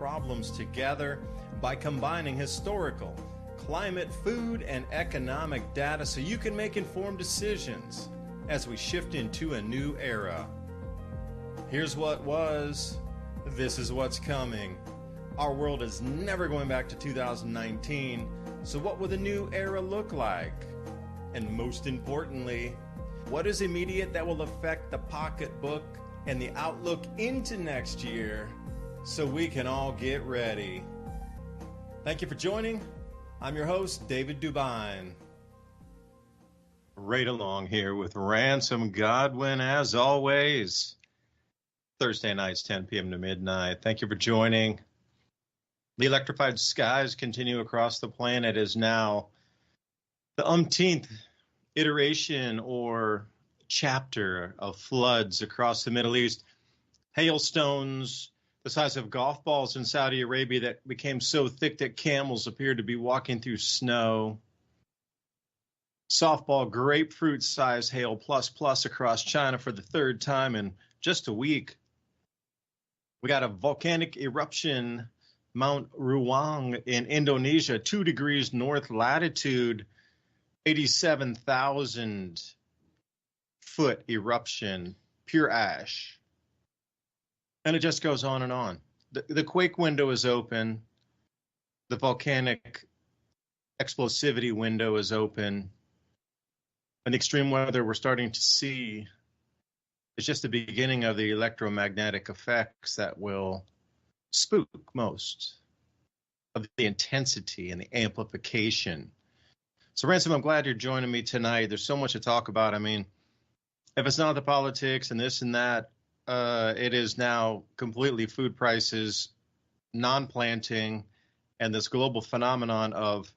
problems together by combining historical, climate, food, and economic data so you can make informed decisions as we shift into a new era. Here's what was, this is what's coming. Our world is never going back to 2019, so what will the new era look like? And most importantly, what is immediate that will affect the pocketbook and the outlook into next year so we can all get ready? Thank you for joining. I'm your host, David DuByne. Right along here with Ransom Godwin, as always. Thursday nights, 10 p.m. to midnight. Thank you for joining. The electrified skies continue across the planet as now the umpteenth iteration or chapter of floods across the Middle East. Hailstones the size of golf balls in Saudi Arabia that became so thick that camels appeared to be walking through snow. Softball grapefruit-sized hail plus across China for the third time in just a week. We got a volcanic eruption, Mount Ruang in Indonesia, 2 degrees north latitude, 87,000 foot eruption, pure ash. And it just goes on and on. The quake window is open. The volcanic explosivity window is open. And the extreme weather we're starting to see is just the beginning of the electromagnetic effects that will spook most of the intensity and the amplification. So, Ransom, I'm glad you're joining me tonight. There's so much to talk about. I mean, if it's not the politics and this and that, it is now completely food prices, non-planting, and this global phenomenon of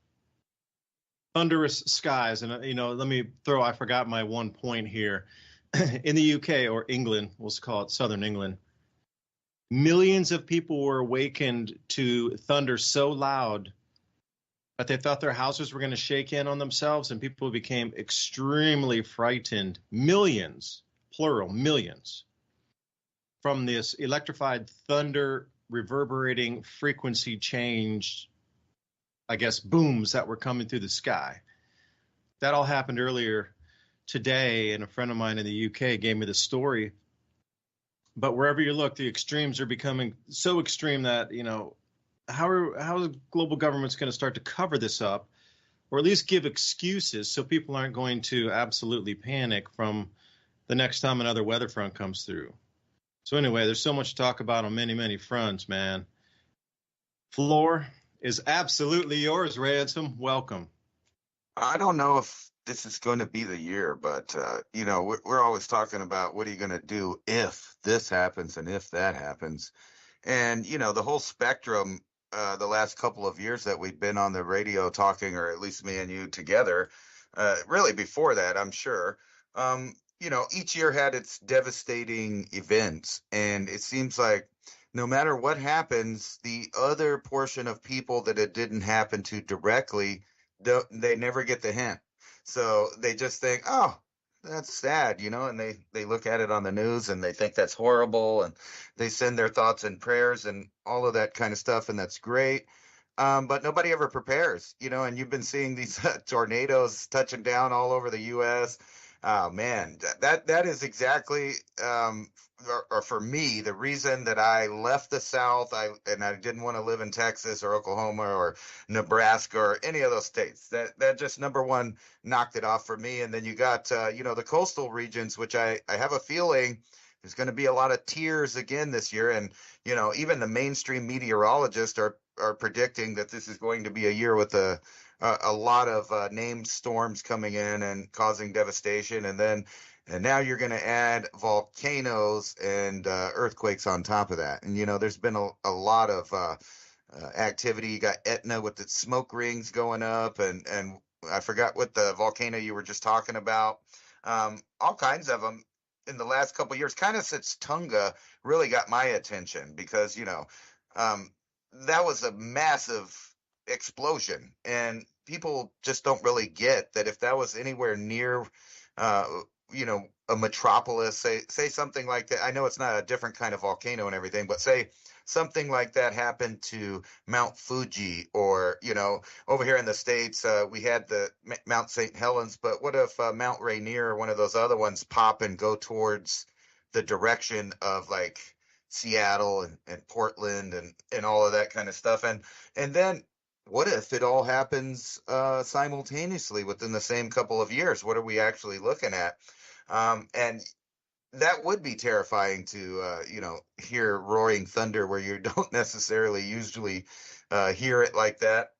thunderous skies. And, let me throw, I forgot my one point here. In the UK, or England, we'll call it Southern England, millions of people were awakened to thunder so loud that they thought their houses were going to shake in on themselves, and people became extremely frightened. Millions, plural, millions, from this electrified thunder reverberating frequency change, I guess, booms that were coming through the sky. That all happened earlier today, and a friend of mine in the UK gave me the story. But wherever you look, the extremes are becoming so extreme that, how are global governments going to start to cover this up, or at least give excuses so people aren't going to absolutely panic from the next time another weather front comes through. So anyway, there's so much to talk about on many, many fronts, man. Floor is absolutely yours, Ransom. Welcome. I don't know if this is going to be the year, but, we're always talking about what are you going to do if this happens and if that happens. And, the whole spectrum, the last couple of years that we've been on the radio talking, or at least me and you together, really before that, I'm sure, each year had its devastating events. And it seems like no matter what happens, the other portion of people that it didn't happen to directly, they never get the hint. So they just think, oh, that's sad, and they look at it on the news and they think that's horrible, and they send their thoughts and prayers and all of that kind of stuff, and that's great. But nobody ever prepares, and you've been seeing these tornadoes touching down all over the U.S. Oh man, that is exactly, or for me, the reason that I left the South. I didn't want to live in Texas or Oklahoma or Nebraska or any of those states. That just, number one, knocked it off for me. And then you got the coastal regions, which I have a feeling there's going to be a lot of tears again this year. And even the mainstream meteorologists are predicting that this is going to be a year with a lot of named storms coming in and causing devastation. And now you're going to add volcanoes and earthquakes on top of that. And, there's been a lot of activity. You got Etna with its smoke rings going up, and I forgot what the volcano you were just talking about. All kinds of them in the last couple of years, kind of since Tonga really got my attention, because, that was a massive explosion, and people just don't really get that if that was anywhere near a metropolis, say something like that. I know it's not a different kind of volcano and everything, but say something like that happened to Mount Fuji, or over here in the States, we had the Mount St. Helens, but what if Mount Rainier or one of those other ones pop and go towards the direction of like Seattle and Portland and all of that kind of stuff, and then what if it all happens simultaneously within the same couple of years? What are we actually looking at? And that would be terrifying to hear roaring thunder where you don't necessarily usually hear it like that.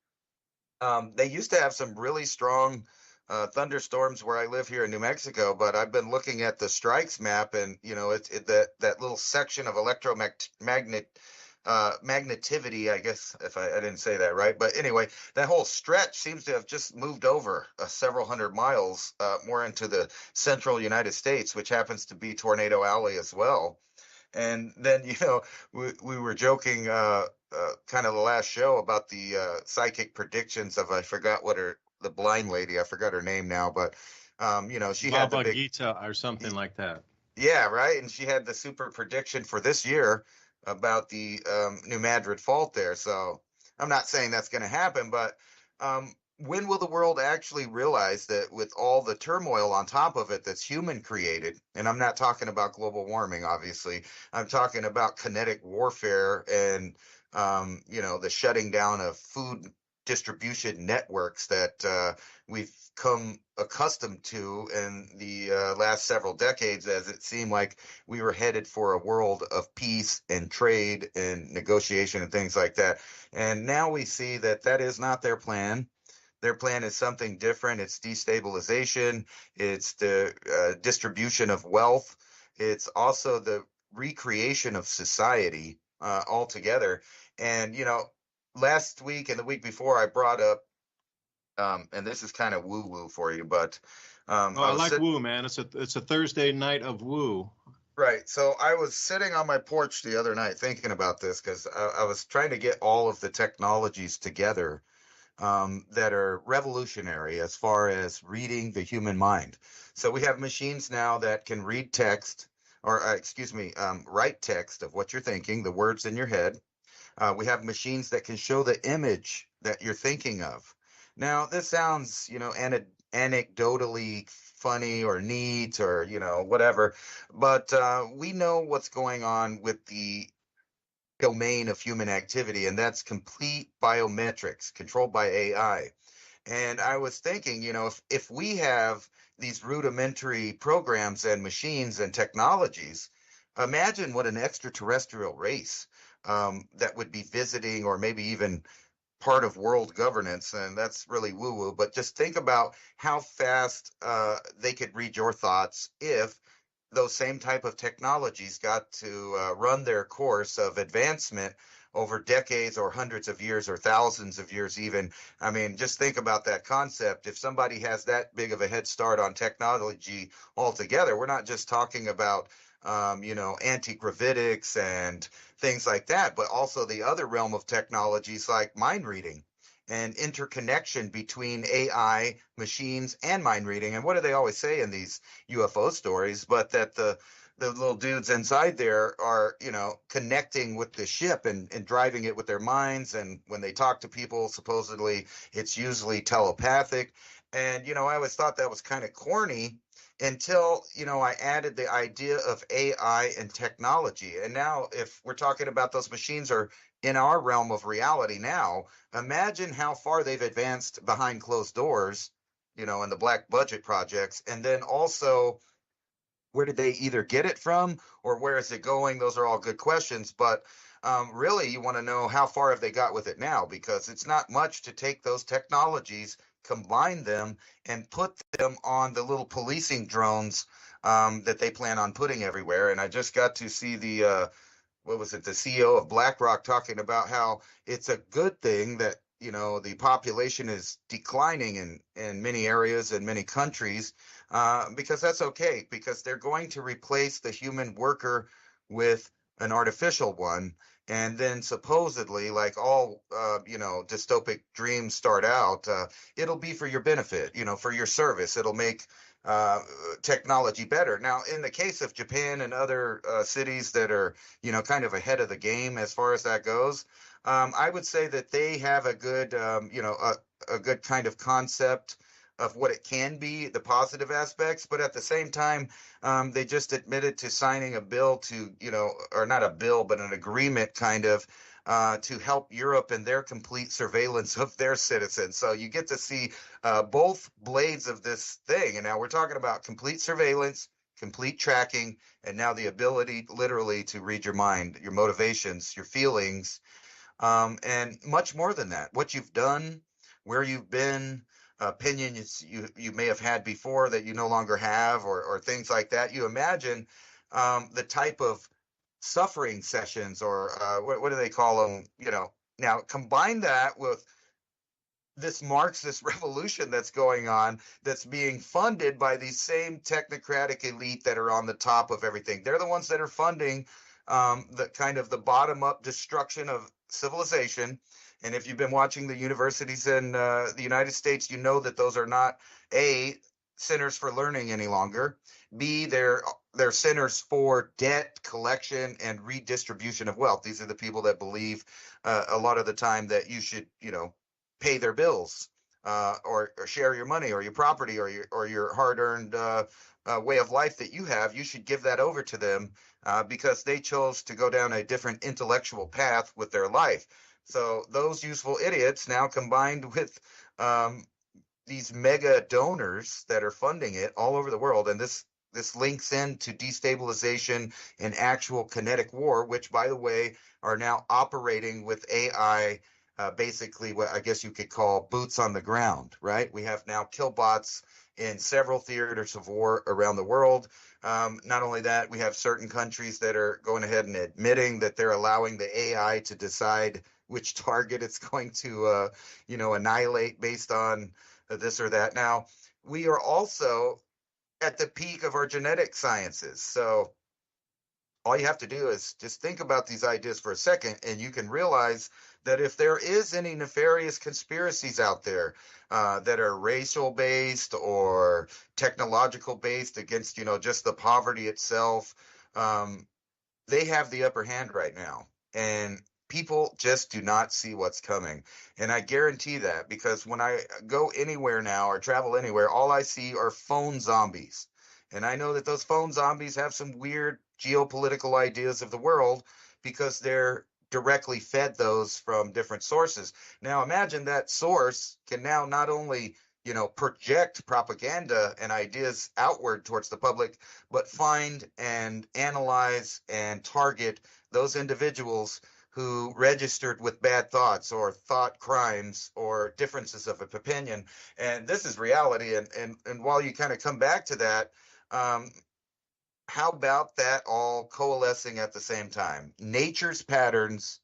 They used to have some really strong thunderstorms where I live here in New Mexico, but I've been looking at the strikes map, and that little section of magnetivity, I guess, if I didn't say that right, but anyway, that whole stretch seems to have just moved over several hundred miles more into the central United States, which happens to be Tornado Alley as well. And then, we were joking kind of the last show about the psychic predictions of, I forgot the blind lady, I forgot her name now, but she had the Baba big, Gita or something like that. yeah, right. And she had the super prediction for this year about the New Madrid fault there. So I'm not saying that's going to happen, but when will the world actually realize that with all the turmoil on top of it that's human created, and I'm not talking about global warming, obviously, I'm talking about kinetic warfare and, the shutting down of food distribution networks that we've come accustomed to in the last several decades, as it seemed like we were headed for a world of peace and trade and negotiation and things like that. And now we see that that is not their plan. Their plan is something different. It's destabilization. It's the distribution of wealth. It's also the recreation of society altogether. And, last week and the week before, I brought up, and this is kind of woo woo for you, but Oh, I like woo, man. It's a Thursday night of woo. right. So I was sitting on my porch the other night thinking about this because I was trying to get all of the technologies together that are revolutionary as far as reading the human mind. So we have machines now that can read text, or excuse me, write text of what you're thinking, the words in your head. We have machines that can show the image that you're thinking of. Now, this sounds, anecdotally funny or neat or, whatever, but we know what's going on with the domain of human activity, and that's complete biometrics controlled by AI. And I was thinking, if we have these rudimentary programs and machines and technologies, imagine what an extraterrestrial race that would be visiting or maybe even part of world governance. And that's really woo woo, but just think about how fast they could read your thoughts if those same type of technologies got to run their course of advancement over decades or hundreds of years or thousands of years even. I mean, just think about that concept. If somebody has that big of a head start on technology altogether, we're not just talking about anti-gravitics and things like that, but also the other realm of technologies like mind reading and interconnection between AI, machines, and mind reading. And what do they always say in these UFO stories? But that the little dudes inside there are, connecting with the ship and driving it with their minds. And when they talk to people, supposedly it's usually telepathic. And, I always thought that was kind of corny until, I added the idea of AI and technology. And now if we're talking about those machines are in our realm of reality now, imagine how far they've advanced behind closed doors, in the black budget projects. And then also, where did they either get it from or where is it going? Those are all good questions. But really, you want to know how far have they got with it now, because it's not much to take those technologies, combine them, and put them on the little policing drones that they plan on putting everywhere. And I just got to see what was it, the CEO of BlackRock talking about how it's a good thing that, the population is declining in many areas and many countries, because that's okay, because they're going to replace the human worker with an artificial one. And then supposedly, like all, dystopic dreams start out, it'll be for your benefit, for your service. It'll make technology better. Now, in the case of Japan and other cities that are, kind of ahead of the game as far as that goes, I would say that they have a good, a good kind of concept of what it can be, the positive aspects, but at the same time, they just admitted to signing a bill to, or not a bill, but an agreement kind of to help Europe in their complete surveillance of their citizens. So you get to see both blades of this thing. And now we're talking about complete surveillance, complete tracking, and now the ability literally to read your mind, your motivations, your feelings, and much more than that. What you've done, where you've been, opinions you may have had before that you no longer have, or things like that. You imagine the type of suffering sessions, or what do they call them? Now combine that with this Marxist revolution that's going on, that's being funded by these same technocratic elite that are on the top of everything. They're the ones that are funding the kind of the bottom up destruction of civilization. And if you've been watching the universities in the United States, you know that those are not A, centers for learning any longer. B, they're centers for debt collection and redistribution of wealth. These are the people that believe a lot of the time that you should, pay their bills, or share your money or your property or your hard-earned way of life that you have. You should give that over to them because they chose to go down a different intellectual path with their life. So those useful idiots now combined with these mega donors that are funding it all over the world, and this links into destabilization and actual kinetic war, which, by the way, are now operating with AI, basically what I guess you could call boots on the ground, right? We have now killbots in several theaters of war around the world. Not only that, we have certain countries that are going ahead and admitting that they're allowing the AI to decide which target it's going to, annihilate based on this or that. Now, we are also at the peak of our genetic sciences. So all you have to do is just think about these ideas for a second, and you can realize that if there is any nefarious conspiracies out there that are racial based or technological based against, just the poverty itself, they have the upper hand right now. And people just do not see what's coming. And I guarantee that, because when I go anywhere now or travel anywhere, all I see are phone zombies. And I know that those phone zombies have some weird geopolitical ideas of the world because they're directly fed those from different sources. Now imagine that source can now not only, project propaganda and ideas outward towards the public, but find and analyze and target those individuals who registered with bad thoughts or thought crimes or differences of opinion. And this is reality. And while you kind of come back to that, how about that all coalescing at the same time? Nature's patterns,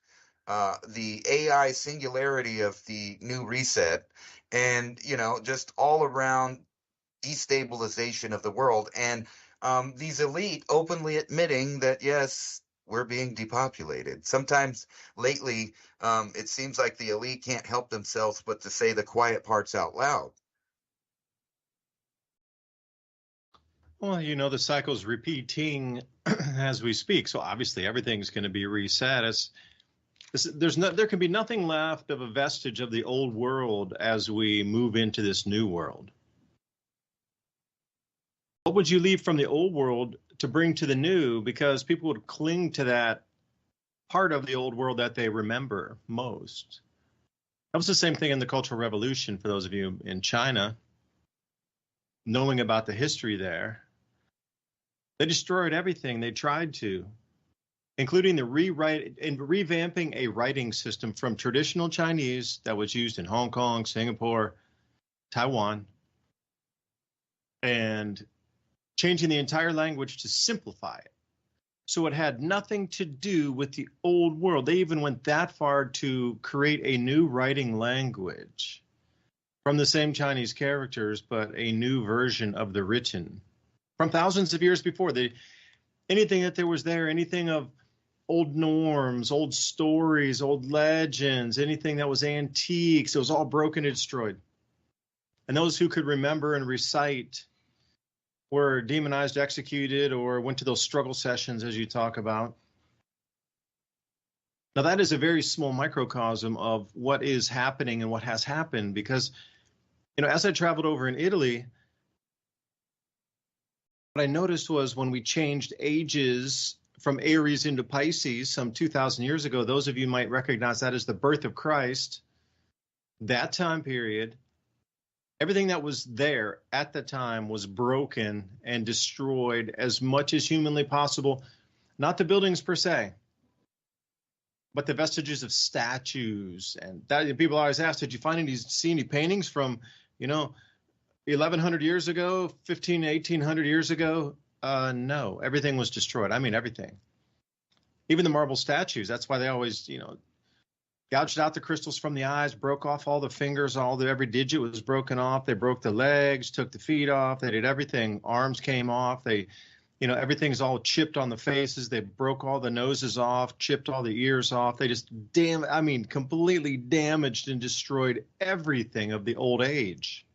the AI singularity of the new reset, and, just all around destabilization of the world. And these elite openly admitting that, yes, we're being depopulated. Sometimes lately, it seems like the elite can't help themselves but to say the quiet parts out loud. Well, the cycle's repeating as we speak. So obviously everything's going to be reset. There can be nothing left of a vestige of the old world as we move into this new world. What would you leave from the old world to bring to the new? Because people would cling to that part of the old world that they remember most. That was the same thing in the Cultural Revolution, for those of you in China, knowing about the history there. They destroyed everything they tried to, including the revamping a writing system from traditional Chinese that was used in Hong Kong, Singapore, Taiwan, and changing the entire language to simplify it. So it had nothing to do with the old world. They even went that far to create a new writing language from the same Chinese characters, but a new version of the written from thousands of years before. Anything that there was there, anything of old norms, old stories, old legends, anything that was antiques, it was all broken and destroyed. And those who could remember and recite were demonized, executed, or went to those struggle sessions as you talk about. Now, that is a very small microcosm of what is happening and what has happened, because, as I traveled over in Italy, what I noticed was when we changed ages from Aries into Pisces some 2,000 years ago, those of you might recognize that as the birth of Christ, that time period, everything that was there at the time was broken and destroyed as much as humanly possible. Not the buildings per se, but the vestiges of statues. And that people always ask, did you see any paintings from, 1,100 years ago, 1,800 years ago? No, everything was destroyed. I mean, everything. Even the marble statues. That's why they always, gouged out the crystals from the eyes, broke off all the fingers, every digit was broken off. They broke the legs, took the feet off. They did everything. Arms came off. They, everything's all chipped on the faces. They broke all the noses off, chipped all the ears off. They just completely damaged and destroyed everything of the old age.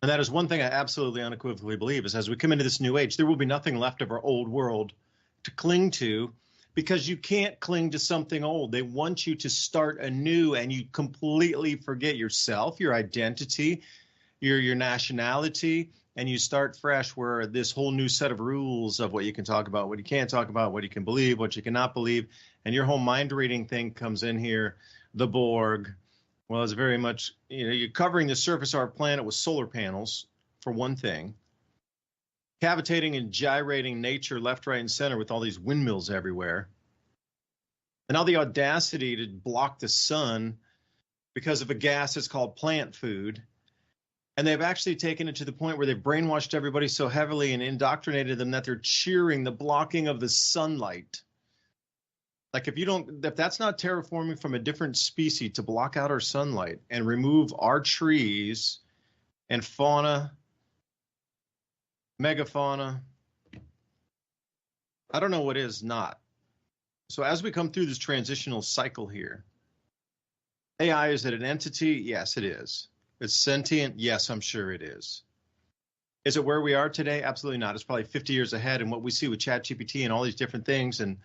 And that is one thing I absolutely unequivocally believe is as we come into this new age, there will be nothing left of our old world to cling to, because you can't cling to something old. They want you to start anew, and you completely forget yourself, your identity, your nationality, and you start fresh, where this whole new set of rules of what you can talk about, what you can't talk about, what you can believe, what you cannot believe, and your whole mind reading thing comes in here. The Borg, well, it's very much, you're covering the surface of our planet with solar panels, for one thing. Cavitating and gyrating nature left, right, and center with all these windmills everywhere. And all the audacity to block the sun because of a gas that's called plant food. And they've actually taken it to the point where they've brainwashed everybody so heavily and indoctrinated them that they're cheering the blocking of the sunlight. Like if that's not terraforming from a different species to block out our sunlight and remove our trees and fauna, megafauna, I don't know what is not. So as we come through this transitional cycle here, AI, is it an entity? Yes, it is. It's sentient? Yes, I'm sure it is. Is it where we are today? Absolutely not. It's probably 50 years ahead. And what we see with ChatGPT and all these different things and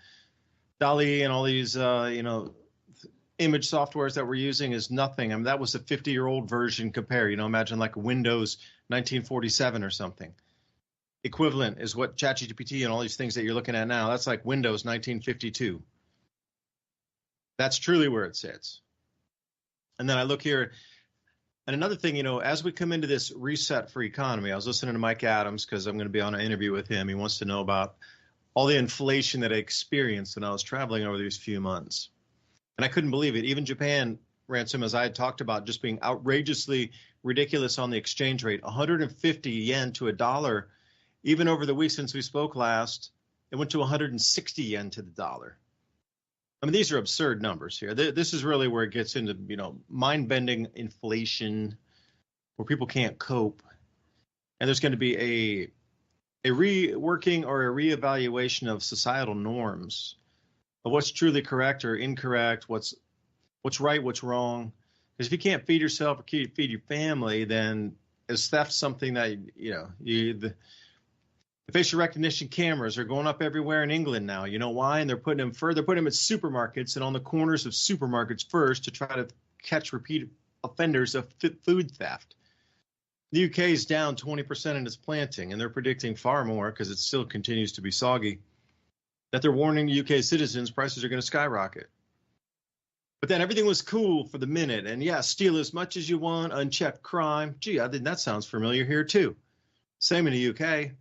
DALL-E and all these, image softwares that we're using is nothing. I mean, that was a 50-year-old version compare. Imagine like Windows 1947 or something. Equivalent is what ChatGPT and all these things that you're looking at now, that's like Windows 1952. That's truly where it sits. And then I look here, and another thing, as we come into this reset for economy, I was listening to Mike Adams because I'm going to be on an interview with him. He wants to know about all the inflation that I experienced when I was traveling over these few months. And I couldn't believe it. Even Japan, Ransom, as I had talked about, just being outrageously ridiculous on the exchange rate, 150 yen to a dollar. Even over the week since we spoke last, it went to 160 yen to the dollar. I mean, these are absurd numbers here. This is really where it gets into, mind-bending inflation, where people can't cope. And there's going to be a reworking or a reevaluation of societal norms of what's truly correct or incorrect, what's right, what's wrong. Because if you can't feed yourself or feed your family, then is theft something that, the facial recognition cameras are going up everywhere in England now. You know why? And they're putting them at supermarkets and on the corners of supermarkets first to try to catch repeat offenders of food theft. The UK is down 20% in its planting, and they're predicting far more because it still continues to be soggy, that they're warning UK citizens prices are going to skyrocket. But then everything was cool for the minute. And yeah, steal as much as you want, unchecked crime. Gee, I think that sounds familiar here too. Same in the UK.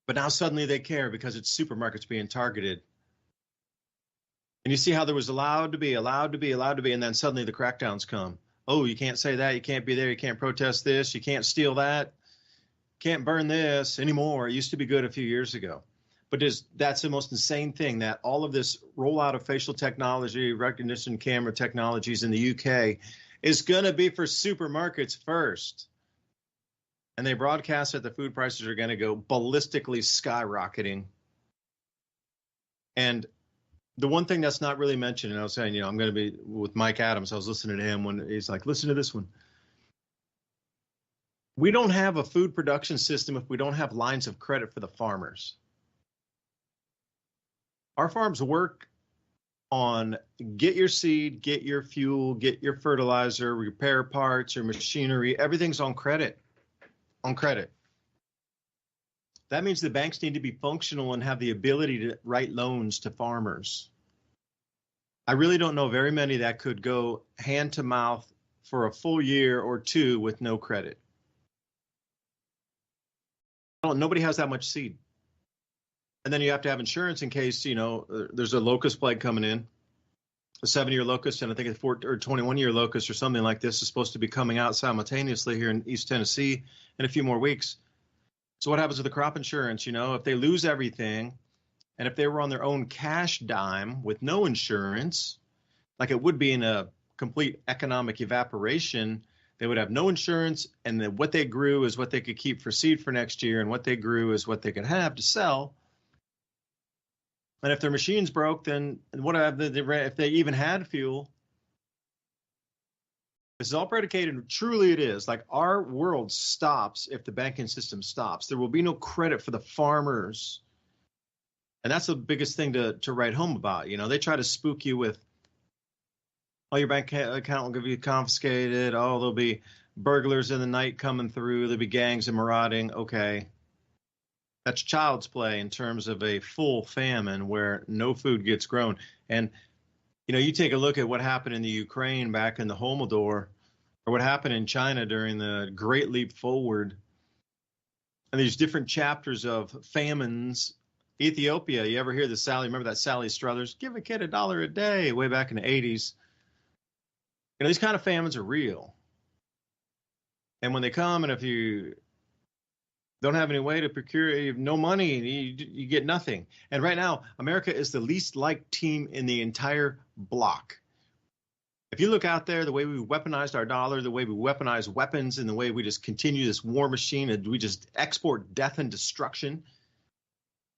But now suddenly they care because it's supermarkets being targeted. And you see how there was allowed to be, and then suddenly the crackdowns come. Oh, you can't say that, you can't be there, you can't protest this, you can't steal that, can't burn this anymore. It used to be good a few years ago. But that's the most insane thing, that all of this rollout of facial technology, recognition camera technologies in the UK is going to be for supermarkets first. And they broadcast that the food prices are going to go ballistically skyrocketing. And the one thing that's not really mentioned, and I was saying, I'm going to be with Mike Adams. I was listening to him when he's like, listen to this one. We don't have a food production system if we don't have lines of credit for the farmers. Our farms work on get your seed, get your fuel, get your fertilizer, repair parts, your machinery, everything's on credit. On credit. That means the banks need to be functional and have the ability to write loans to farmers. I really don't know very many that could go hand to mouth for a full year or two with no credit. Nobody has that much seed. And then you have to have insurance in case, there's a locust plague coming in, a 7-year locust, and I think a 21-year locust or something like this is supposed to be coming out simultaneously here in East Tennessee in a few more weeks. So what happens with the crop insurance? If they lose everything, and if they were on their own cash dime with no insurance, like it would be in a complete economic evaporation, they would have no insurance, and then what they grew is what they could keep for seed for next year, and what they grew is what they could have to sell. And if their machines broke, then if they even had fuel? This is all predicated, truly it is, like our world stops if the banking system stops. There will be no credit for the farmers. And that's the biggest thing to write home about. They try to spook you with, oh, your bank account will be confiscated. Oh, there'll be burglars in the night coming through. There'll be gangs and marauding. Okay. That's child's play in terms of a full famine where no food gets grown. And, you take a look at what happened in the Ukraine back in the Holodomor, or what happened in China during the Great Leap Forward. And these different chapters of famines. Ethiopia, you ever hear remember that Sally Struthers, give a kid $1 a day, way back in the 80s. These kind of famines are real. And when they come, and if you don't have any way to procure, you have no money, you get nothing. And right now, America is the least liked team in the entire block. If you look out there, the way we weaponized our dollar, the way we weaponize weapons, and the way we just continue this war machine, and we just export death and destruction,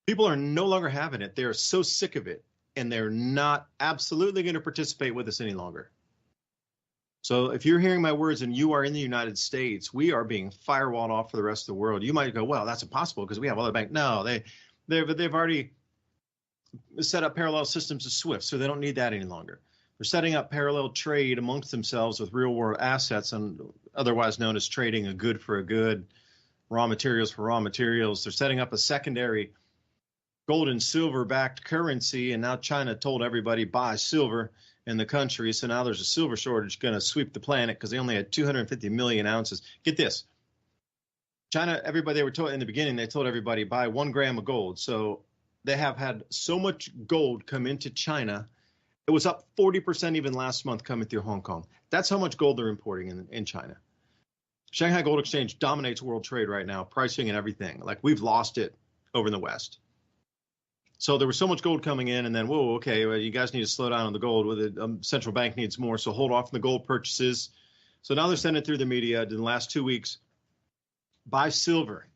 people are no longer having it. They're so sick of it, and they're not absolutely going to participate with us any longer. So if you're hearing my words and you are in the United States, we are being firewalled off for the rest of the world. You might go, well, that's impossible because we have other banks. No, they've already set up parallel systems of SWIFT, so they don't need that any longer. They're setting up parallel trade amongst themselves with real world assets, and otherwise known as trading a good for a good, raw materials for raw materials. They're setting up a secondary gold and silver backed currency, and now China told everybody buy silver in the country. So now there's a silver shortage going to sweep the planet because they only had 250 million ounces. Get this. China, they were told in the beginning, they told everybody buy 1 gram of gold. So they have had so much gold come into China. It was up 40% even last month coming through Hong Kong. That's how much gold they're importing in China. Shanghai Gold Exchange dominates world trade right now, pricing and everything. Like we've lost it over in the West. So there was so much gold coming in, and then, whoa, okay, well, you guys need to slow down on the gold. The central bank needs more, so hold off on the gold purchases. So now they're sending it through the media in the last 2 weeks. Buy silver.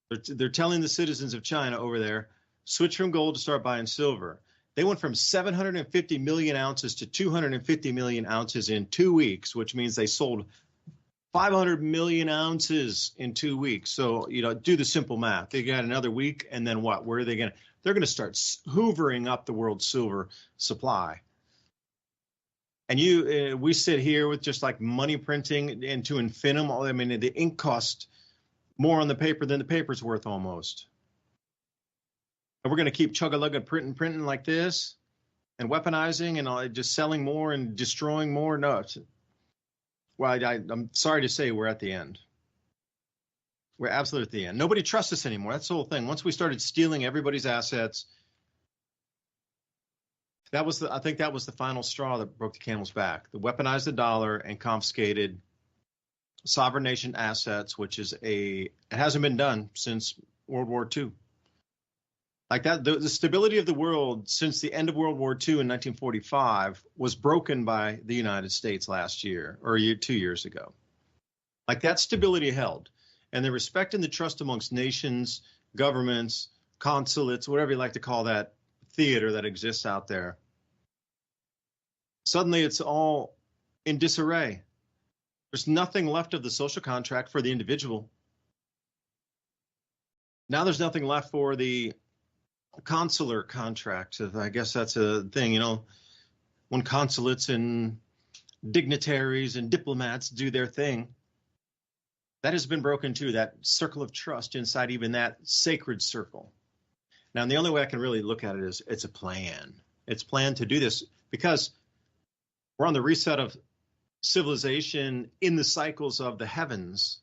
They're telling the citizens of China over there, switch from gold to start buying silver. They went from 750 million ounces to 250 million ounces in 2 weeks, which means they sold 500 million ounces in 2 weeks. So, do the simple math. They got another week, and then what? Where are they going to? They're going to start hoovering up the world's silver supply. And we sit here with just like money printing into infinitum. I mean, the ink costs more on the paper than the paper's worth almost. And we're going to keep chug-a-lug printing like this and weaponizing and just selling more and destroying more. No, well, I'm sorry to say we're at the end. We're absolutely at the end. Nobody trusts us anymore. That's the whole thing. Once we started stealing everybody's assets, I think that was the final straw that broke the camel's back. They weaponized the dollar and confiscated sovereign nation assets, which is it hasn't been done since World War II. Like that, the stability of the world since the end of World War II in 1945 was broken by the United States last year or 2 years ago. Like that stability held. And the respect and the trust amongst nations, governments, consulates, whatever you like to call that theater that exists out there. Suddenly it's all in disarray. There's nothing left of the social contract for the individual. Now there's nothing left for the consular contract. I guess that's a thing, you know, when consulates and dignitaries and diplomats do their thing, that has been broken too, that circle of trust inside even that sacred circle. Now, and the only way I can really look at it is it's a plan. It's planned to do this because we're on the reset of civilization in the cycles of the heavens.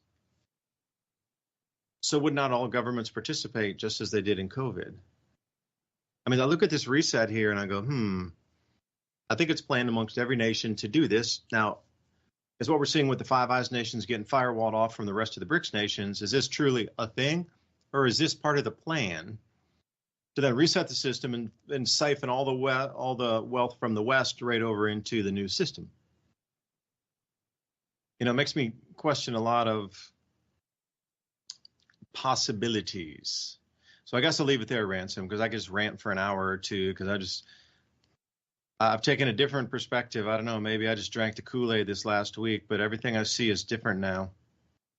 So would not all governments participate just as they did in COVID? I mean, I look at this reset here and I go, I think it's planned amongst every nation to do this. Now, is what we're seeing with the Five Eyes nations getting firewalled off from the rest of the BRICS nations, is this truly a thing? Or is this part of the plan to then reset the system and siphon all the wealth from the West right over into the new system? You know, it makes me question a lot of possibilities. So I guess I'll leave it there, Ransom, because I could just rant for an hour or two, because I've taken a different perspective. I don't know, maybe I just drank the Kool-Aid this last week, but everything I see is different now.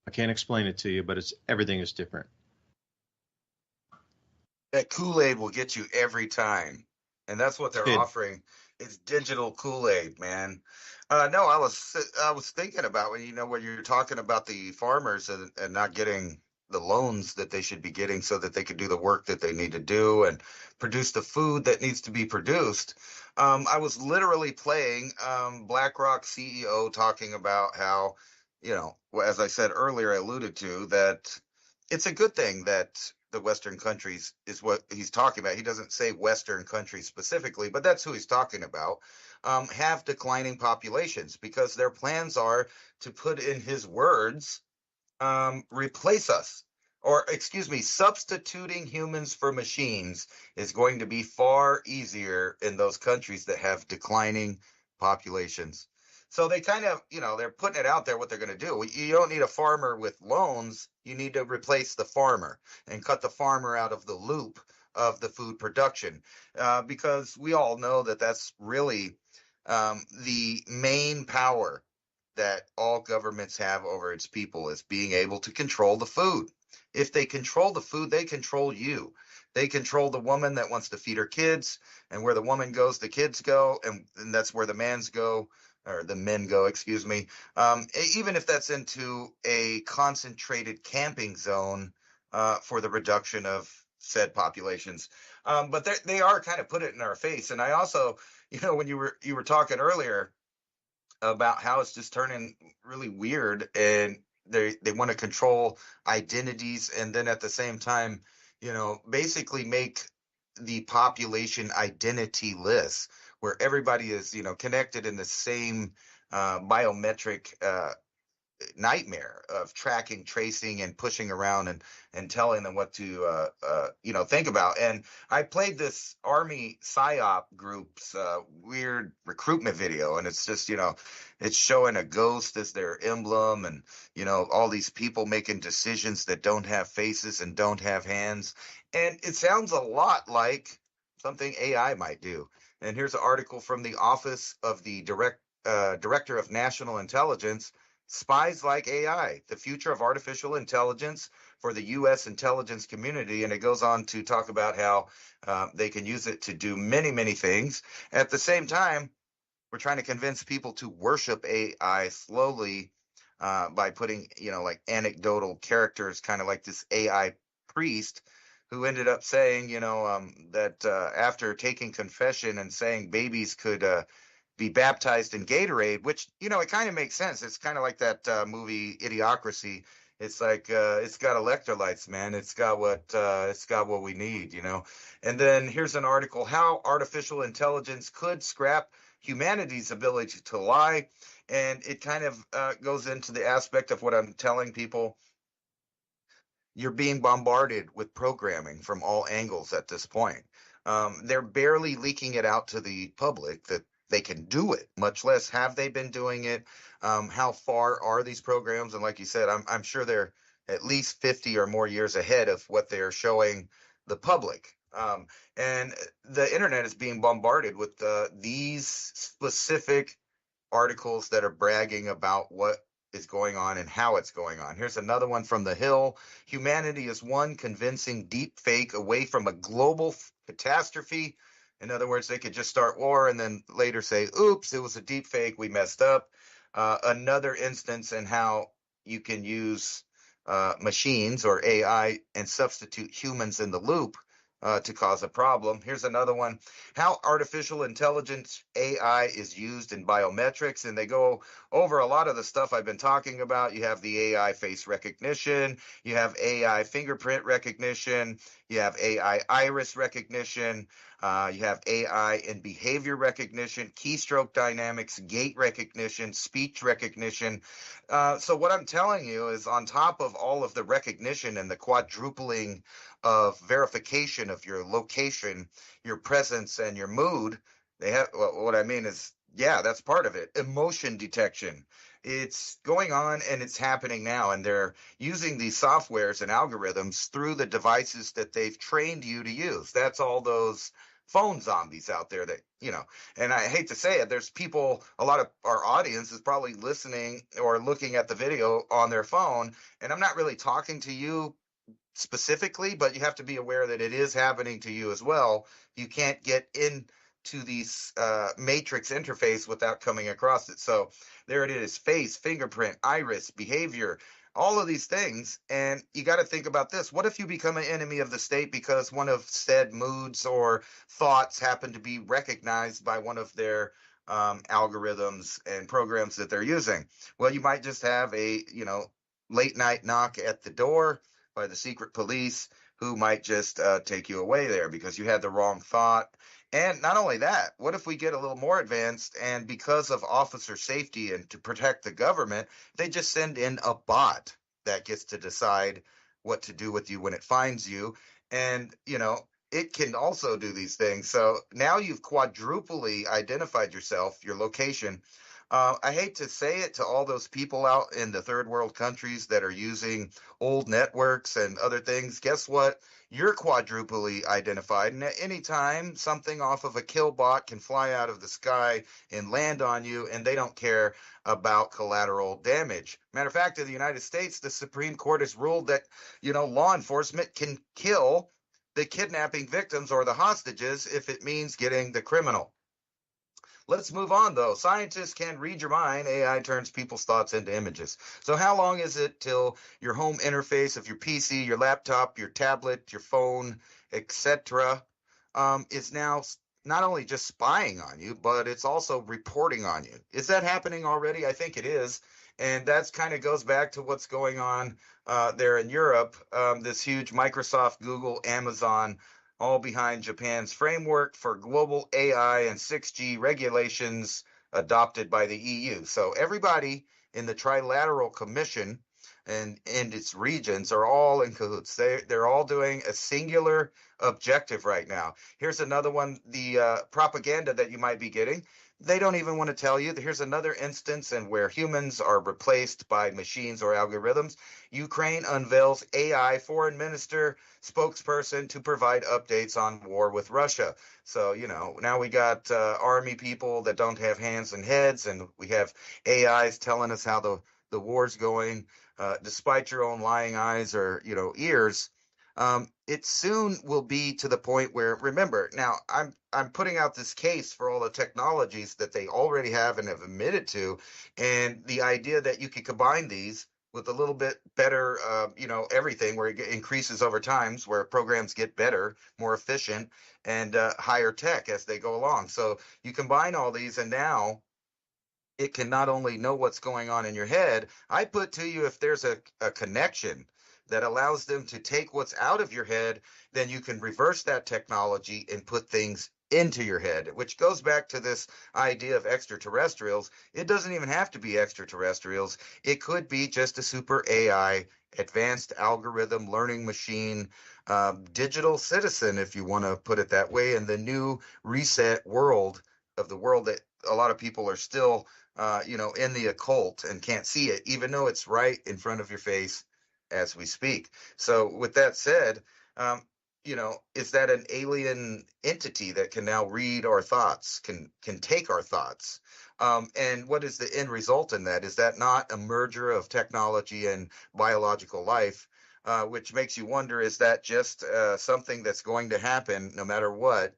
I can't explain it to you, but everything is different. That Kool-Aid will get you every time. And that's what they're offering. It's digital Kool-Aid, man. No, I was thinking about when you're talking about the farmers and not getting the loans that they should be getting so that they could do the work that they need to do and produce the food that needs to be produced. I was literally playing BlackRock CEO talking about how, as I said earlier, I alluded to that it's a good thing that the Western countries is what he's talking about. He doesn't say Western countries specifically, but that's who he's talking about, have declining populations because their plans are to put in his words, replace us, or excuse me, substituting humans for machines is going to be far easier in those countries that have declining populations. So they kind of, they're putting it out there what they're going to do. You don't need a farmer with loans. You need to replace the farmer and cut the farmer out of the loop of the food production, because we all know that that's really the main power that all governments have over its people is being able to control the food. If they control the food, they control you. They control the woman that wants to feed her kids, and where the woman goes, the kids go, and that's where the mans go, or the men go, excuse me. Even if that's into a concentrated camping zone for the reduction of said populations. But they are kind of put it in our face. And I also, when you were talking earlier about how it's just turning really weird, and they want to control identities, and then at the same time, basically make the population identity-less, where everybody is, connected in the same biometric nightmare of tracking, tracing, and pushing around and telling them what to think about. And I played this Army PSYOP group's weird recruitment video, and it's just it's showing a ghost as their emblem, and all these people making decisions that don't have faces and don't have hands, and it sounds a lot like something AI might do. And here's an article from the Office of the Director of National Intelligence. Spies like AI, the future of artificial intelligence for the U.S. intelligence community. And it goes on to talk about how they can use it to do many, many things. At the same time, we're trying to convince people to worship AI slowly by putting, like anecdotal characters, kind of like this AI priest who ended up saying, that after taking confession and saying babies could be baptized in Gatorade, which, it kind of makes sense. It's kind of like that movie Idiocracy. It's like, it's got electrolytes, man. It's got what we need, And then here's an article, how artificial intelligence could scrap humanity's ability to lie. And it kind of goes into the aspect of what I'm telling people. You're being bombarded with programming from all angles at this point. They're barely leaking it out to the public that they can do it, much less have they been doing it. How far are these programs? And like you said, I'm sure they're at least 50 or more years ahead of what they're showing the public. And the internet is being bombarded with these specific articles that are bragging about what is going on and how it's going on. Here's another one from The Hill. Humanity is one convincing deep fake away from a global catastrophe. In other words, they could just start war and then later say, oops, it was a deep fake. We messed up. Another instance in how you can use machines or AI and substitute humans in the loop to cause a problem. Here's another one. How artificial intelligence AI is used in biometrics. And they go over a lot of the stuff I've been talking about. You have the AI face recognition. You have AI fingerprint recognition. You have AI iris recognition. You have AI in behavior recognition, keystroke dynamics, gait recognition, speech recognition. So what I'm telling you is on top of all of the recognition and the quadrupling of verification of your location, your presence, and your mood, they have, well, what I mean is, yeah, that's part of it. Emotion detection. It's going on and it's happening now. And they're using these softwares and algorithms through the devices that they've trained you to use. That's all those phone zombies out there that, and I hate to say it, there's people, a lot of our audience is probably listening or looking at the video on their phone. And I'm not really talking to you specifically, but you have to be aware that it is happening to you as well. You can't get into these matrix interface without coming across it. So there it is: face, fingerprint, iris, behavior, all of these things. And you got to think about this. What if you become an enemy of the state because one of said moods or thoughts happen to be recognized by one of their algorithms and programs that they're using? Well, you might just have a late night knock at the door by the secret police who might just take you away there because you had the wrong thought. And not only that, what if we get a little more advanced and because of officer safety and to protect the government, they just send in a bot that gets to decide what to do with you when it finds you. And, it can also do these things. So now you've quadruply identified yourself, your location. I hate to say it to all those people out in the third world countries that are using old networks and other things. Guess what? You're quadruply identified. And at any time, something off of a kill bot can fly out of the sky and land on you, and they don't care about collateral damage. Matter of fact, in the United States, the Supreme Court has ruled that, law enforcement can kill the kidnapping victims or the hostages if it means getting the criminal. Let's move on, though. Scientists can read your mind. AI turns people's thoughts into images. So how long is it till your home interface of your PC, your laptop, your tablet, your phone, etc., is now not only just spying on you, but it's also reporting on you? Is that happening already? I think it is. And that kind of goes back to what's going on there in Europe. This huge Microsoft, Google, Amazon, all behind Japan's framework for global AI and 6G regulations adopted by the EU. So everybody in the Trilateral Commission and its regions are all in cahoots. They're all doing a singular objective right now. Here's another one, the propaganda that you might be getting. They don't even want to tell you. Here's another instance in where humans are replaced by machines or algorithms. Ukraine unveils AI foreign minister spokesperson to provide updates on war with Russia. So, now we got army people that don't have hands and heads, and we have AIs telling us how the war's going, despite your own lying eyes or, ears. It soon will be to the point where, remember, now I'm putting out this case for all the technologies that they already have and have admitted to, and the idea that you could combine these with a little bit better, everything where it increases over time, where programs get better, more efficient, and higher tech as they go along. So you combine all these, and now it can not only know what's going on in your head. I put to you, if there's a connection that allows them to take what's out of your head, then you can reverse that technology and put things into your head, which goes back to this idea of extraterrestrials. It doesn't even have to be extraterrestrials. It could be just a super AI, advanced algorithm, learning machine, digital citizen, if you want to put it that way, in the new reset world of the world that a lot of people are still, in the occult and can't see it, even though it's right in front of your face as we speak. So with that said, is that an alien entity that can now read our thoughts, can take our thoughts? And what is the end result in that? Is that not a merger of technology and biological life? Which makes you wonder, is that just something that's going to happen no matter what?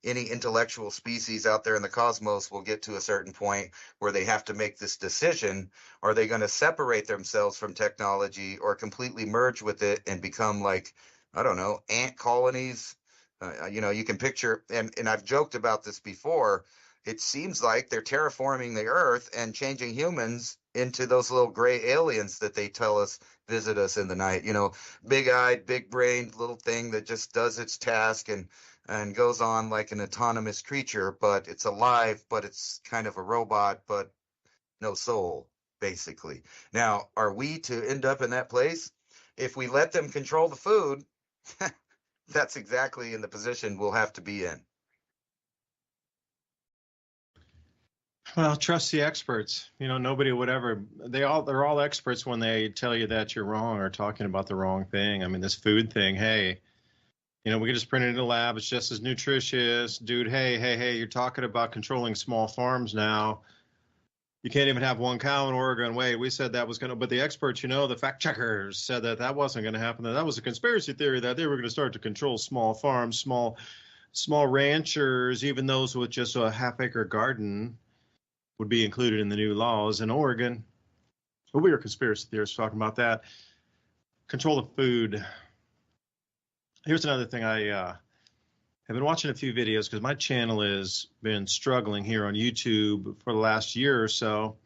Any intellectual species out there in the cosmos will get to a certain point where they have to make this decision. Are they going to separate themselves from technology or completely merge with it and become like, I don't know, ant colonies? You can picture, and I've joked about this before. It seems like they're terraforming the earth and changing humans into those little gray aliens that they tell us visit us in the night. Big-eyed, big-brained little thing that just does its task and goes on like an autonomous creature, but it's alive, but it's kind of a robot, but no soul, basically. Now, are we to end up in that place? If we let them control the food, that's exactly in the position we'll have to be in. Well, trust the experts. Nobody would ever. They're all experts when they tell you that you're wrong or talking about the wrong thing. I mean, this food thing. Hey, we can just print it in the lab. It's just as nutritious, dude. Hey, you're talking about controlling small farms now. You can't even have one cow in Oregon. Wait, we said that was going to, but the experts, the fact checkers said that wasn't going to happen. That was a conspiracy theory that they were going to start to control small farms, small ranchers, even those with just a half-acre garden would be included in the new laws in Oregon. But we were conspiracy theorists talking about that. Control of food. Here's another thing. I have been watching a few videos because my channel has been struggling here on YouTube for the last year or so.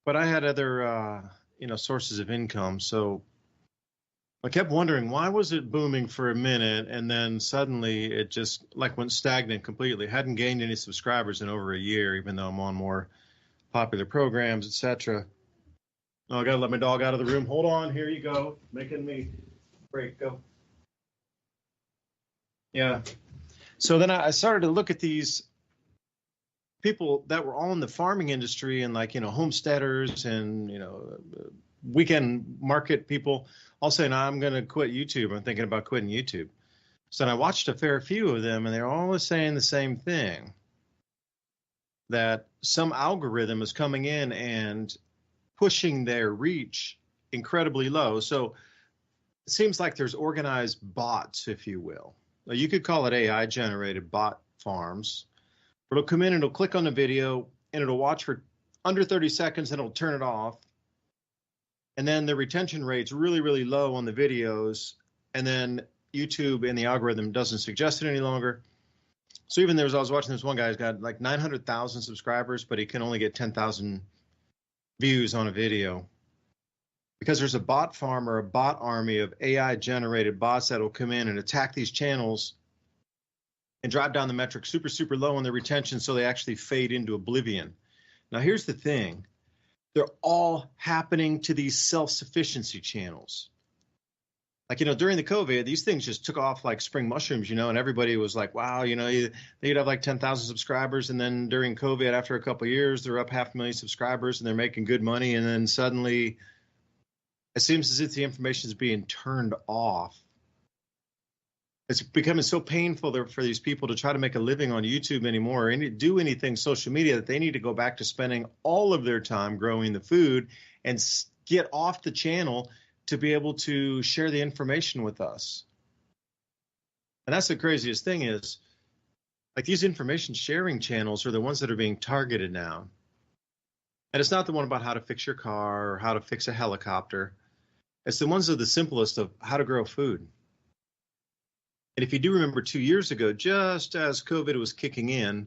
But I had other, sources of income. So I kept wondering, why was it booming for a minute and then suddenly it just went stagnant completely? Hadn't gained any subscribers in over a year, even though I'm on more popular programs, etc. Oh, I gotta let my dog out of the room. Hold on, here you go. Making me break. Go. Yeah. So then I started to look at these people that were all in the farming industry and homesteaders and, weekend market people all saying, I'm going to quit YouTube. I'm thinking about quitting YouTube. So then I watched a fair few of them and they're all saying the same thing, that some algorithm is coming in and pushing their reach incredibly low. So it seems like there's organized bots, if you will. You could call it AI generated bot farms. It'll come in and it'll click on the video and it'll watch for under 30 seconds and it'll turn it off. And then the retention rate's really, really low on the videos. And then YouTube and the algorithm doesn't suggest it any longer. So even I was watching this one guy who's got 900,000 subscribers, but he can only get 10,000 views on a video. Because there's a bot farm or a bot army of AI generated bots that will come in and attack these channels and drive down the metrics super, super low on the retention so they actually fade into oblivion. Now, here's the thing. They're all happening to these self-sufficiency channels. During the COVID, these things just took off like spring mushrooms, and everybody was like, wow, they'd have 10,000 subscribers. And then during COVID, after a couple of years, they're up 500,000 subscribers and they're making good money. And then suddenly it seems as if the information is being turned off. It's becoming so painful for these people to try to make a living on YouTube anymore and do anything social media that they need to go back to spending all of their time growing the food and get off the channel to be able to share the information with us. And that's the craziest thing is, these information sharing channels are the ones that are being targeted now. And it's not the one about how to fix your car or how to fix a helicopter. It's the ones that are the simplest of how to grow food. And if you do remember 2 years ago, just as COVID was kicking in,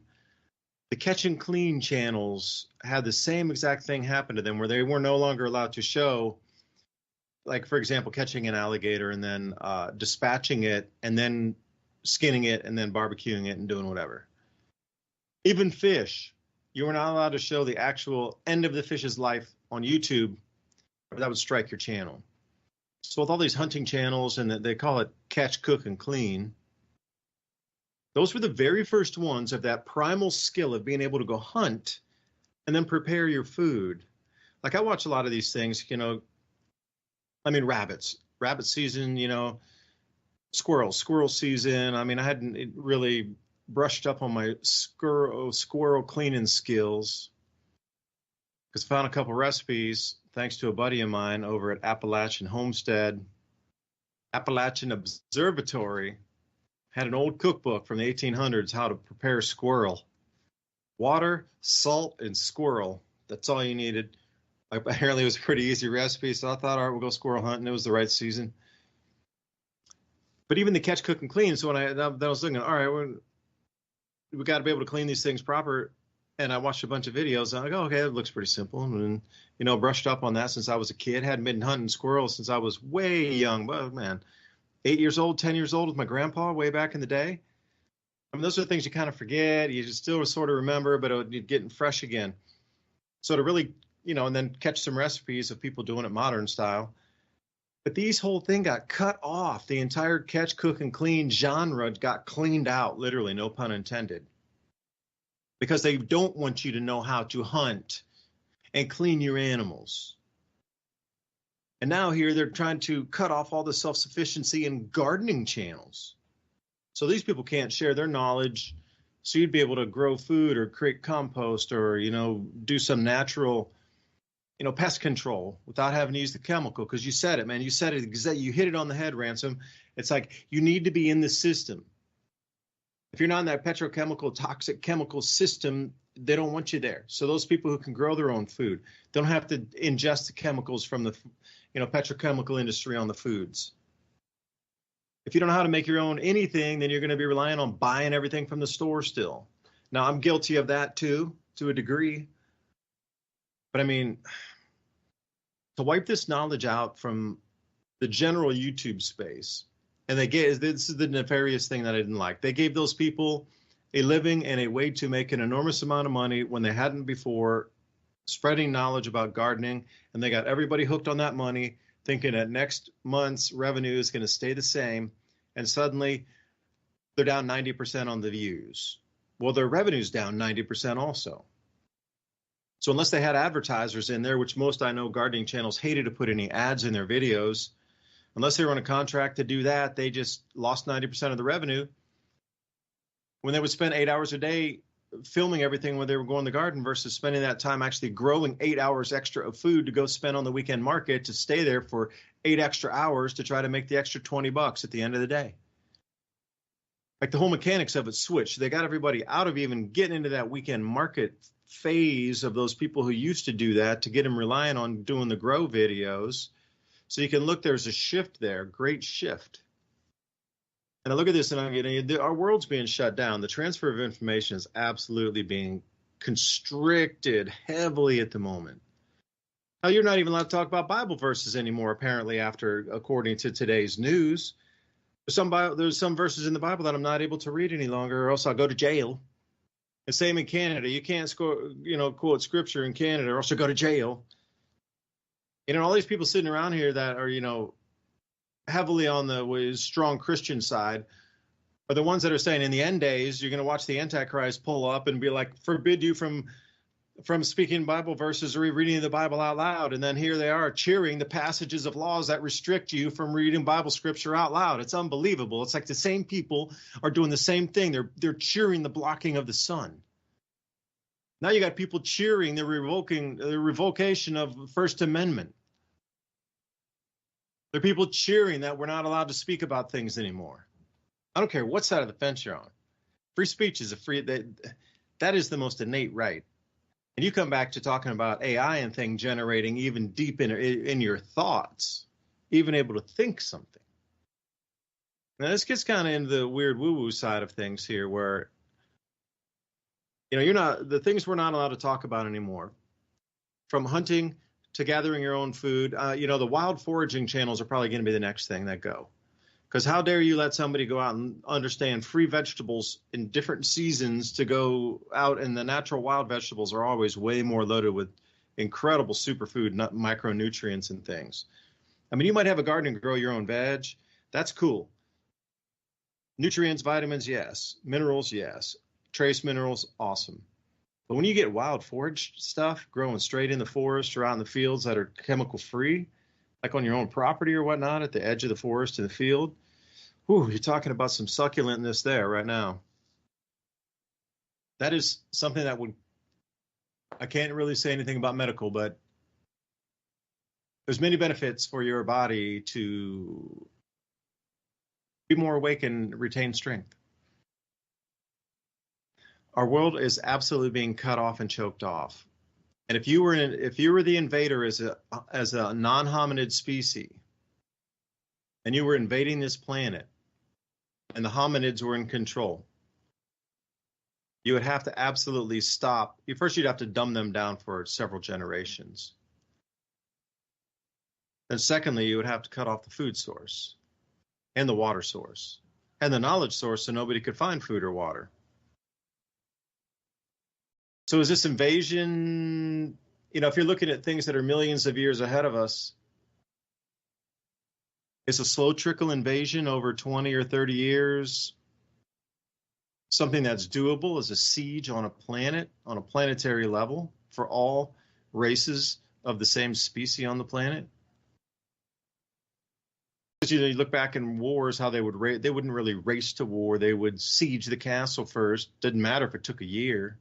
the catch and clean channels had the same exact thing happen to them where they were no longer allowed to show, for example, catching an alligator and then dispatching it and then skinning it and then barbecuing it and doing whatever. Even fish, you were not allowed to show the actual end of the fish's life on YouTube, or that would strike your channel. So with all these hunting channels, and they call it catch, cook, and clean, those were the very first ones of that primal skill of being able to go hunt and then prepare your food. I watch a lot of these things, rabbits. Rabbit season, Squirrel season. I mean, I hadn't really brushed up on my squirrel cleaning skills because I found a couple recipes thanks to a buddy of mine over at Appalachian Observatory. Had an old cookbook from the 1800s, how to prepare squirrel. Water, salt, and squirrel. That's all you needed. Apparently, it was a pretty easy recipe, so I thought, all right, we'll go squirrel hunting. It was the right season. But even the catch, cook, and clean. So when I was looking, all right, we got to be able to clean these things proper. And I watched a bunch of videos. And I go, okay, it looks pretty simple. And brushed up on that since I was a kid. Hadn't been hunting squirrels since I was way young. But man, 8 years old, 10 years old with my grandpa way back in the day. I mean, those are the things you kind of forget. You just still sort of remember, but it getting fresh again. So to really, and then catch some recipes of people doing it modern style. But these whole thing got cut off. The entire catch, cook, and clean genre got cleaned out, literally, no pun intended. Because they don't want you to know how to hunt and clean your animals. And now here they're trying to cut off all the self-sufficiency in gardening channels. So these people can't share their knowledge. So you'd be able to grow food or create compost or, do some natural pest control without having to use the chemical, because you said it, man. You said it exactly. You hit it on the head, Ransom. It's like you need to be in the system. If you're not in that petrochemical, toxic chemical system, they don't want you there. So those people who can grow their own food don't have to ingest the chemicals from the, petrochemical industry on the foods. If you don't know how to make your own anything, then you're going to be relying on buying everything from the store still. Now, I'm guilty of that too, to a degree. But I mean, to wipe this knowledge out from the general YouTube space, and this is the nefarious thing that I didn't like. They gave those people a living and a way to make an enormous amount of money when they hadn't before, spreading knowledge about gardening, and they got everybody hooked on that money, thinking that next month's revenue is going to stay the same, and suddenly they're down 90% on the views. Well, their revenue's down 90% also. So unless they had advertisers in there, which most I know gardening channels hated to put any ads in their videos, unless they were on a contract to do that, they just lost 90% of the revenue. When they would spend 8 hours a day filming everything when they were going to the garden versus spending that time actually growing 8 hours extra of food to go spend on the weekend market to stay there for 8 extra hours to try to make the extra $20 at the end of the day. Like the whole mechanics of it switched. They got everybody out of even getting into that weekend market phase of those people who used to do that to get them relying on doing the grow videos. So you can look, there's a shift there, great shift. And I look at this and I'm getting, our world's being shut down. The transfer of information is absolutely being constricted heavily at the moment. Now, you're not even allowed to talk about Bible verses anymore, apparently, according to today's news. There's some verses in the Bible that I'm not able to read any longer, or else I'll go to jail. The same in Canada. You can't quote scripture in Canada, or else you'll go to jail. All these people sitting around here that are, heavily on the strong Christian side are the ones that are saying in the end days, you're going to watch the Antichrist pull up and be like, forbid you from speaking Bible verses or reading the Bible out loud. And then here they are cheering the passages of laws that restrict you from reading Bible scripture out loud. It's unbelievable. It's like the same people are doing the same thing. They're cheering the blocking of the sun. Now you got people cheering the revocation of the First Amendment. There are people cheering that we're not allowed to speak about things anymore. I don't care what side of the fence you're on. Free speech is that is the most innate right. And you come back to talking about AI and thing generating even deep in your thoughts, even able to think something. Now this gets kind of into the weird woo-woo side of things here, where the things we're not allowed to talk about anymore, from hunting to gathering your own food. The wild foraging channels are probably going to be the next thing that go. Because how dare you let somebody go out and understand free vegetables in different seasons to go out, and the natural wild vegetables are always way more loaded with incredible superfood micronutrients and things. I mean, you might have a garden and grow your own veg. That's cool. Nutrients, vitamins, yes. Minerals, yes. Trace minerals, awesome. But when you get wild forage stuff growing straight in the forest or out in the fields that are chemical free, like on your own property or whatnot, at the edge of the forest in the field, Ooh, you're talking about some succulentness there right now. That is something that I can't really say anything about medical, but there's many benefits for your body to be more awake and retain strength. Our world is absolutely being cut off and choked off. And if you were the invader as a non-hominid species, and you were invading this planet, and the hominids were in control, you would have to absolutely stop. First, you'd have to dumb them down for several generations. Then secondly, you would have to cut off the food source and the water source and the knowledge source so nobody could find food or water. So is this invasion, if you're looking at things that are millions of years ahead of us, it's a slow trickle invasion over 20 or 30 years, something that's doable as a siege on a planet, on a planetary level for all races of the same species on the planet? Because you look back in wars, how they wouldn't really race to war. They would siege the castle first. Didn't matter if it took a year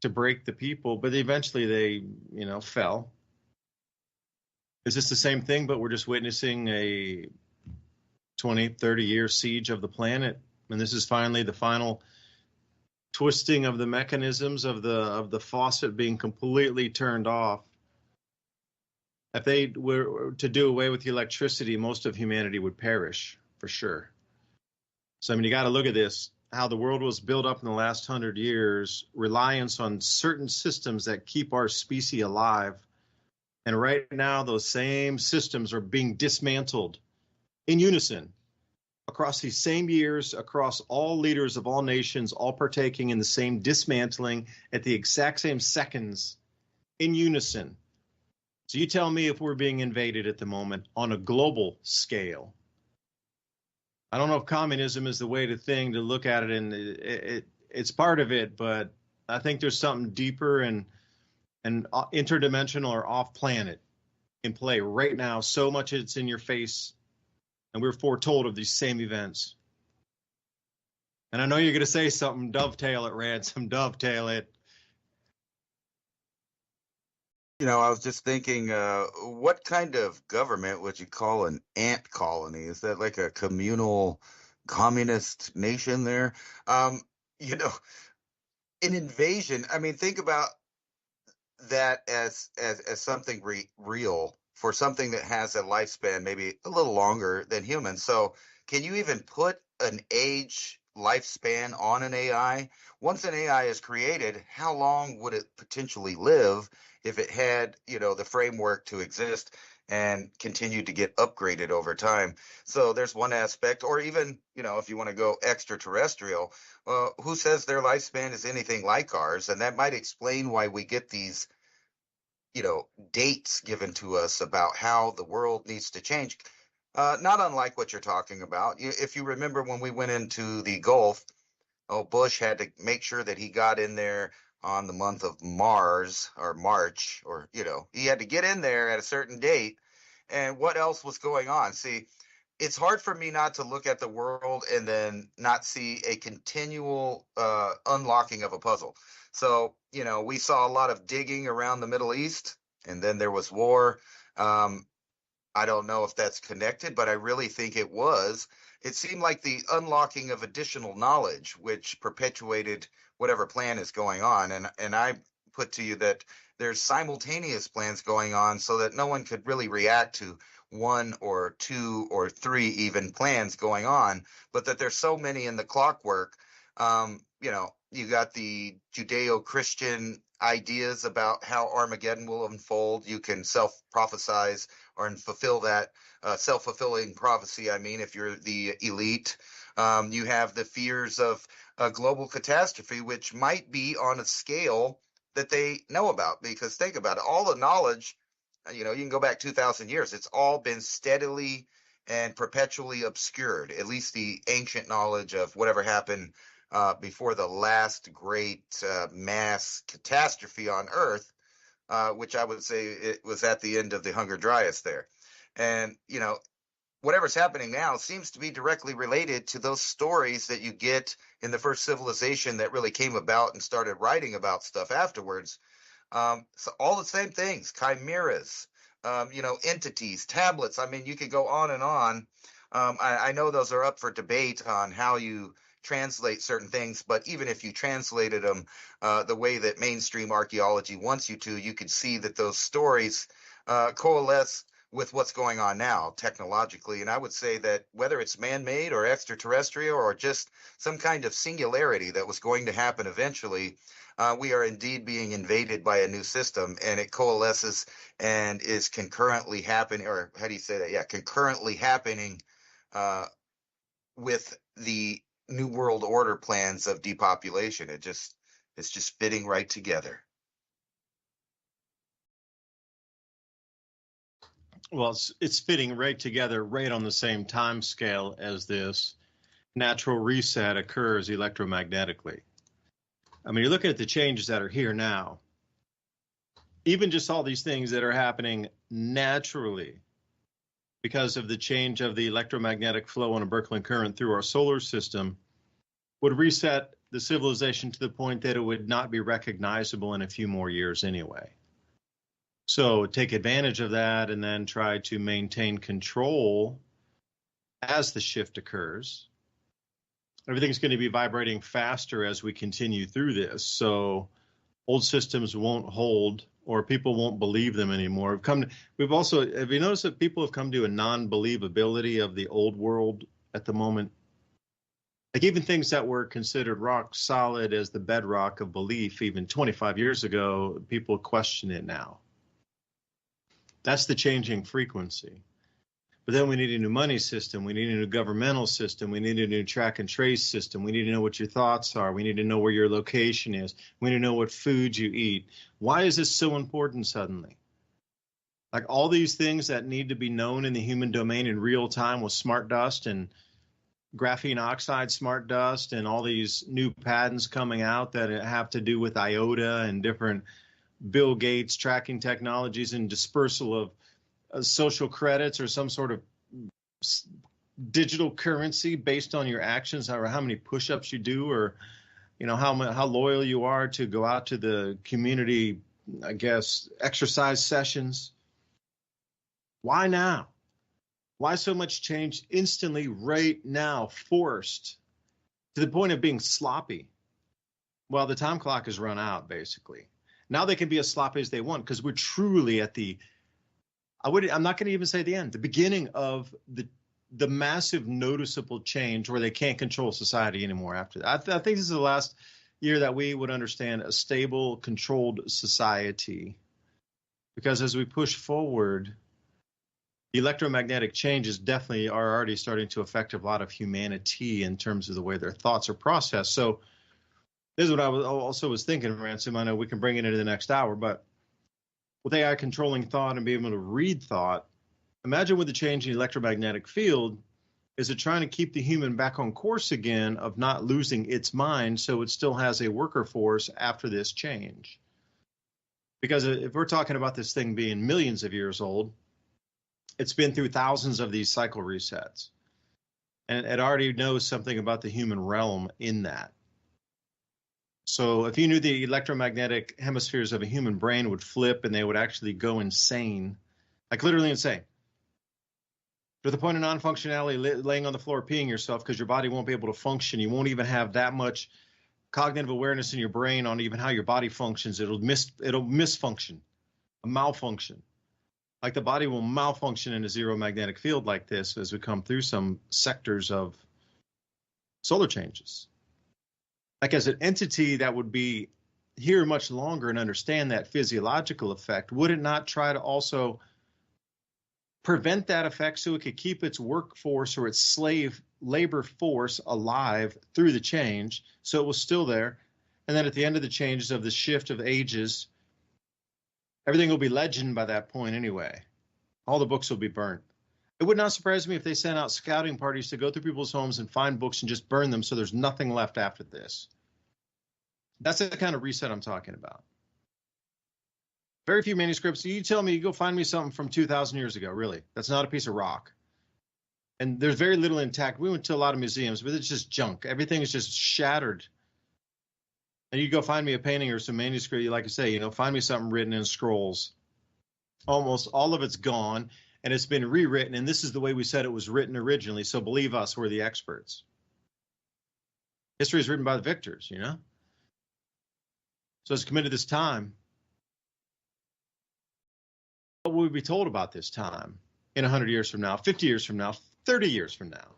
to break the people, but eventually they, fell. Is this the same thing, but we're just witnessing a 20, 30-year siege of the planet? And this is finally the final twisting of the mechanisms of the faucet being completely turned off. If they were to do away with the electricity, most of humanity would perish, for sure. So, you got to look at this, how the world was built up in the last 100 years, reliance on certain systems that keep our species alive. And right now, those same systems are being dismantled in unison across these same years, across all leaders of all nations, all partaking in the same dismantling at the exact same seconds in unison. So you tell me if we're being invaded at the moment on a global scale. I don't know if communism is the way to look at it, and it's part of it, but I think there's something deeper and interdimensional or off planet in play right now. So much it's in your face, and we're foretold of these same events. And I know you're going to say something. Dovetail it, Ransom. Dovetail it. I was just thinking, what kind of government would you call an ant colony? Is that like a communal communist nation there? You know, an invasion. I mean, think about that as something real for something that has a lifespan maybe a little longer than humans. So, can you even put an age lifespan on an AI? Once an AI is created, how long would it potentially live if it had, the framework to exist and continued to get upgraded over time? So there's one aspect, or even, if you want to go extraterrestrial, who says their lifespan is anything like ours? And that might explain why we get these, dates given to us about how the world needs to change. Not unlike what you're talking about. If you remember when we went into the Gulf, Bush had to make sure that he got in there on the month of Mars or March, or, he had to get in there at a certain date. And what else was going on? See, it's hard for me not to look at the world and then not see a continual unlocking of a puzzle. So, we saw a lot of digging around the Middle East, and then there was war. I don't know if that's connected, but I really think it was. It seemed like the unlocking of additional knowledge, which perpetuated whatever plan is going on. And I put to you that there's simultaneous plans going on so that no one could really react to one or two or three even plans going on, but that there's so many in the clockwork. You got the Judeo-Christian ideas about how Armageddon will unfold. You can self-prophesize or fulfill that self-fulfilling prophecy. I mean, if you're the elite, you have the fears of a global catastrophe, which might be on a scale that they know about. Because think about it, all the knowledge, you can go back 2,000 years. It's all been steadily and perpetually obscured, at least the ancient knowledge of whatever happened before the last great mass catastrophe on Earth, which I would say it was at the end of the Hunger Dryas there. And, whatever's happening now seems to be directly related to those stories that you get in the first civilization that really came about and started writing about stuff afterwards. So all the same things, chimeras, entities, tablets. I mean, you could go on and on. I know those are up for debate on how you translate certain things, but even if you translated them the way that mainstream archaeology wants you to, you could see that those stories coalesce with what's going on now technologically. And I would say that whether it's man-made or extraterrestrial or just some kind of singularity that was going to happen eventually, we are indeed being invaded by a new system, and it coalesces and is concurrently happening, or how do you say that? Yeah, concurrently happening with the New World Order plans of depopulation. It's just fitting right together. Well, it's fitting right together, right on the same time scale as this natural reset occurs electromagnetically. I mean, you're looking at the changes that are here now. Even just all these things that are happening naturally because of the change of the electromagnetic flow on a Berkey current through our solar system would reset the civilization to the point that it would not be recognizable in a few more years anyway. So take advantage of that and then try to maintain control as the shift occurs. Everything's going to be vibrating faster as we continue through this. So old systems won't hold, or people won't believe them anymore. We've also, have you noticed that people have come to a non-believability of the old world at the moment? Like even things that were considered rock solid as the bedrock of belief even 25 years ago, people question it now. That's the changing frequency. But then we need a new money system. We need a new governmental system. We need a new track and trace system. We need to know what your thoughts are. We need to know where your location is. We need to know what food you eat. Why is this so important suddenly? Like all these things that need to be known in the human domain in real time with smart dust and graphene oxide smart dust and all these new patents coming out that have to do with IOTA and different Bill Gates tracking technologies and dispersal of social credits or some sort of digital currency based on your actions, or how many push-ups you do, or how loyal you are to go out to the community, I guess, exercise sessions. Why now? Why so much change instantly right now, forced to the point of being sloppy? Well, the time clock has run out, basically. Now they can be as sloppy as they want because we're truly at I'm not going to even say the end, the beginning of the massive noticeable change where they can't control society anymore after that. I think this is the last year that we would understand a stable, controlled society, because as we push forward, the electromagnetic changes definitely are already starting to affect a lot of humanity in terms of the way their thoughts are processed. So this is what I was thinking, Ransom. I know we can bring it into the next hour, but with AI controlling thought and being able to read thought, imagine with the change in the electromagnetic field, is it trying to keep the human back on course again of not losing its mind so it still has a worker force after this change? Because if we're talking about this thing being millions of years old, it's been through thousands of these cycle resets. And it already knows something about the human realm in that. So if you knew the electromagnetic hemispheres of a human brain would flip and they would actually go insane, like literally insane, to the point of non-functionality, laying on the floor, peeing yourself because your body won't be able to function. You won't even have that much cognitive awareness in your brain on even how your body functions. It'll misfunction, a malfunction. Like the body will malfunction in a zero magnetic field like this as we come through some sectors of solar changes. Like as an entity that would be here much longer and understand that physiological effect, would it not try to also prevent that effect so it could keep its workforce or its slave labor force alive through the change so it was still there? And then at the end of the changes of the shift of ages, everything will be legend by that point anyway. All the books will be burnt. It would not surprise me if they sent out scouting parties to go through people's homes and find books and just burn them so there's nothing left after this. That's the kind of reset I'm talking about. Very few manuscripts. You tell me, you go find me something from 2,000 years ago, really. That's not a piece of rock. And there's very little intact. We went to a lot of museums, but it's just junk. Everything is just shattered. And you go find me a painting or some manuscript, like I say, find me something written in scrolls. Almost all of it's gone, and it's been rewritten, and this is the way we said it was written originally, so believe us, we're the experts. History is written by the victors, So it's committed this time. What will we be told about this time in 100 years from now, 50 years from now, 30 years from now?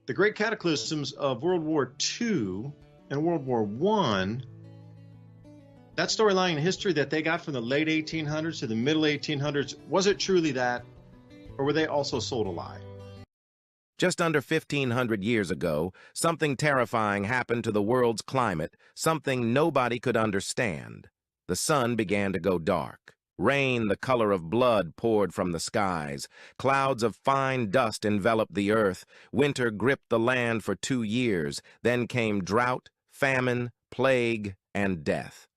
The great cataclysms of World War II and World War I, that storyline in history that they got from the late 1800s to the middle 1800s, was it truly that, or were they also sold a lie? Just under 1,500 years ago, something terrifying happened to the world's climate, something nobody could understand. The sun began to go dark. Rain, the color of blood, poured from the skies. Clouds of fine dust enveloped the earth. Winter gripped the land for 2 years. Then came drought, famine, plague, and death.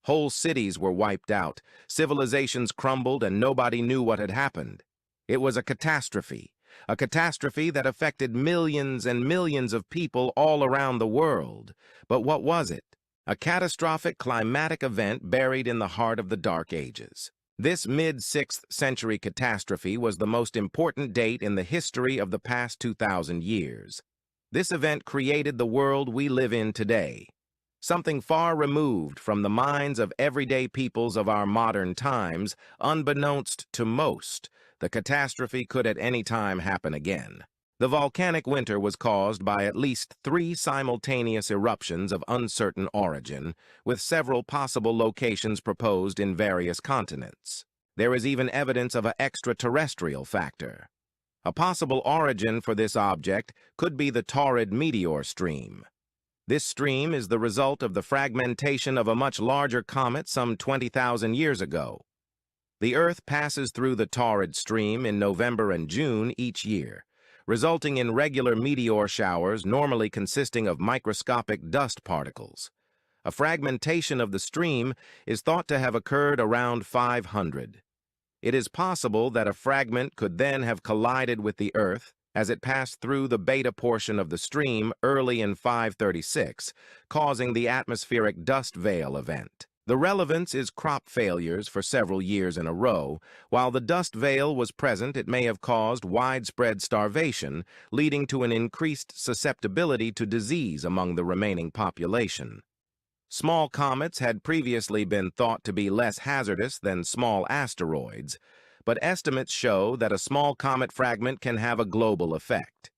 Whole cities were wiped out. Civilizations crumbled, and nobody knew what had happened. It was a catastrophe that affected millions and millions of people all around the world. But what was it? A catastrophic climatic event buried in the heart of the Dark Ages. This mid-6th century catastrophe was the most important date in the history of the past 2,000 years. This event created the world we live in today, something far removed from the minds of everyday peoples of our modern times. Unbeknownst to most, the catastrophe could at any time happen again. The volcanic winter was caused by at least 3 simultaneous eruptions of uncertain origin, with several possible locations proposed in various continents. There is even evidence of an extraterrestrial factor. A possible origin for this object could be the Taurid meteor stream. This stream is the result of the fragmentation of a much larger comet some 20,000 years ago. The Earth passes through the Taurid stream in November and June each year, resulting in regular meteor showers normally consisting of microscopic dust particles. A fragmentation of the stream is thought to have occurred around 500. It is possible that a fragment could then have collided with the Earth as it passed through the beta portion of the stream early in 536, causing the atmospheric dust veil event. The relevance is crop failures for several years in a row. While the dust veil was present, it may have caused widespread starvation, leading to an increased susceptibility to disease among the remaining population. Small comets had previously been thought to be less hazardous than small asteroids, but estimates show that a small comet fragment can have a global effect.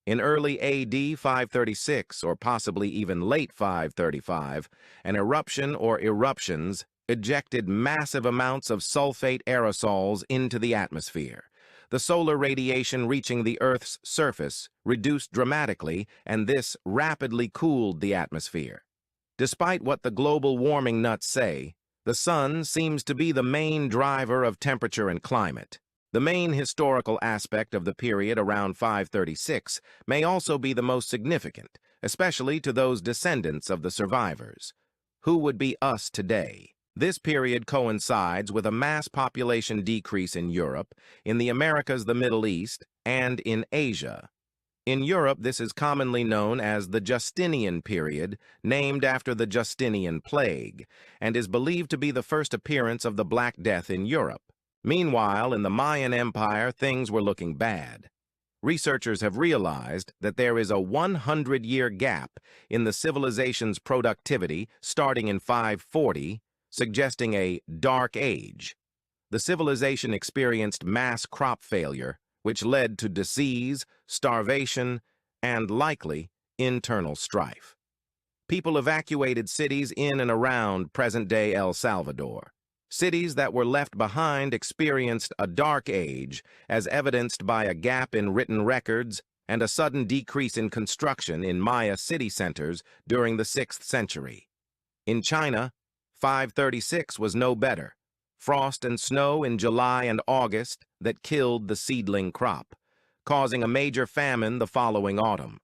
In early AD 536, or possibly even late 535, an eruption or eruptions ejected massive amounts of sulfate aerosols into the atmosphere. The solar radiation reaching the Earth's surface reduced dramatically, and this rapidly cooled the atmosphere. Despite what the global warming nuts say, the sun seems to be the main driver of temperature and climate. The main historical aspect of the period around 536 may also be the most significant, especially to those descendants of the survivors. Who would be us today? This period coincides with a mass population decrease in Europe, in the Americas, the Middle East, and in Asia. In Europe, this is commonly known as the Justinian period, named after the Justinian plague, and is believed to be the first appearance of the Black Death in Europe. Meanwhile, in the Mayan Empire, things were looking bad. Researchers have realized that there is a 100-year gap in the civilization's productivity starting in 540, suggesting a dark age. The civilization experienced mass crop failure, which led to disease, starvation, and likely internal strife. People evacuated cities in and around present-day El Salvador. Cities that were left behind experienced a dark age, as evidenced by a gap in written records and a sudden decrease in construction in Maya city centers during the 6th century. In China, 536 was no better. Frost and snow in July and August that killed the seedling crop, causing a major famine the following autumn.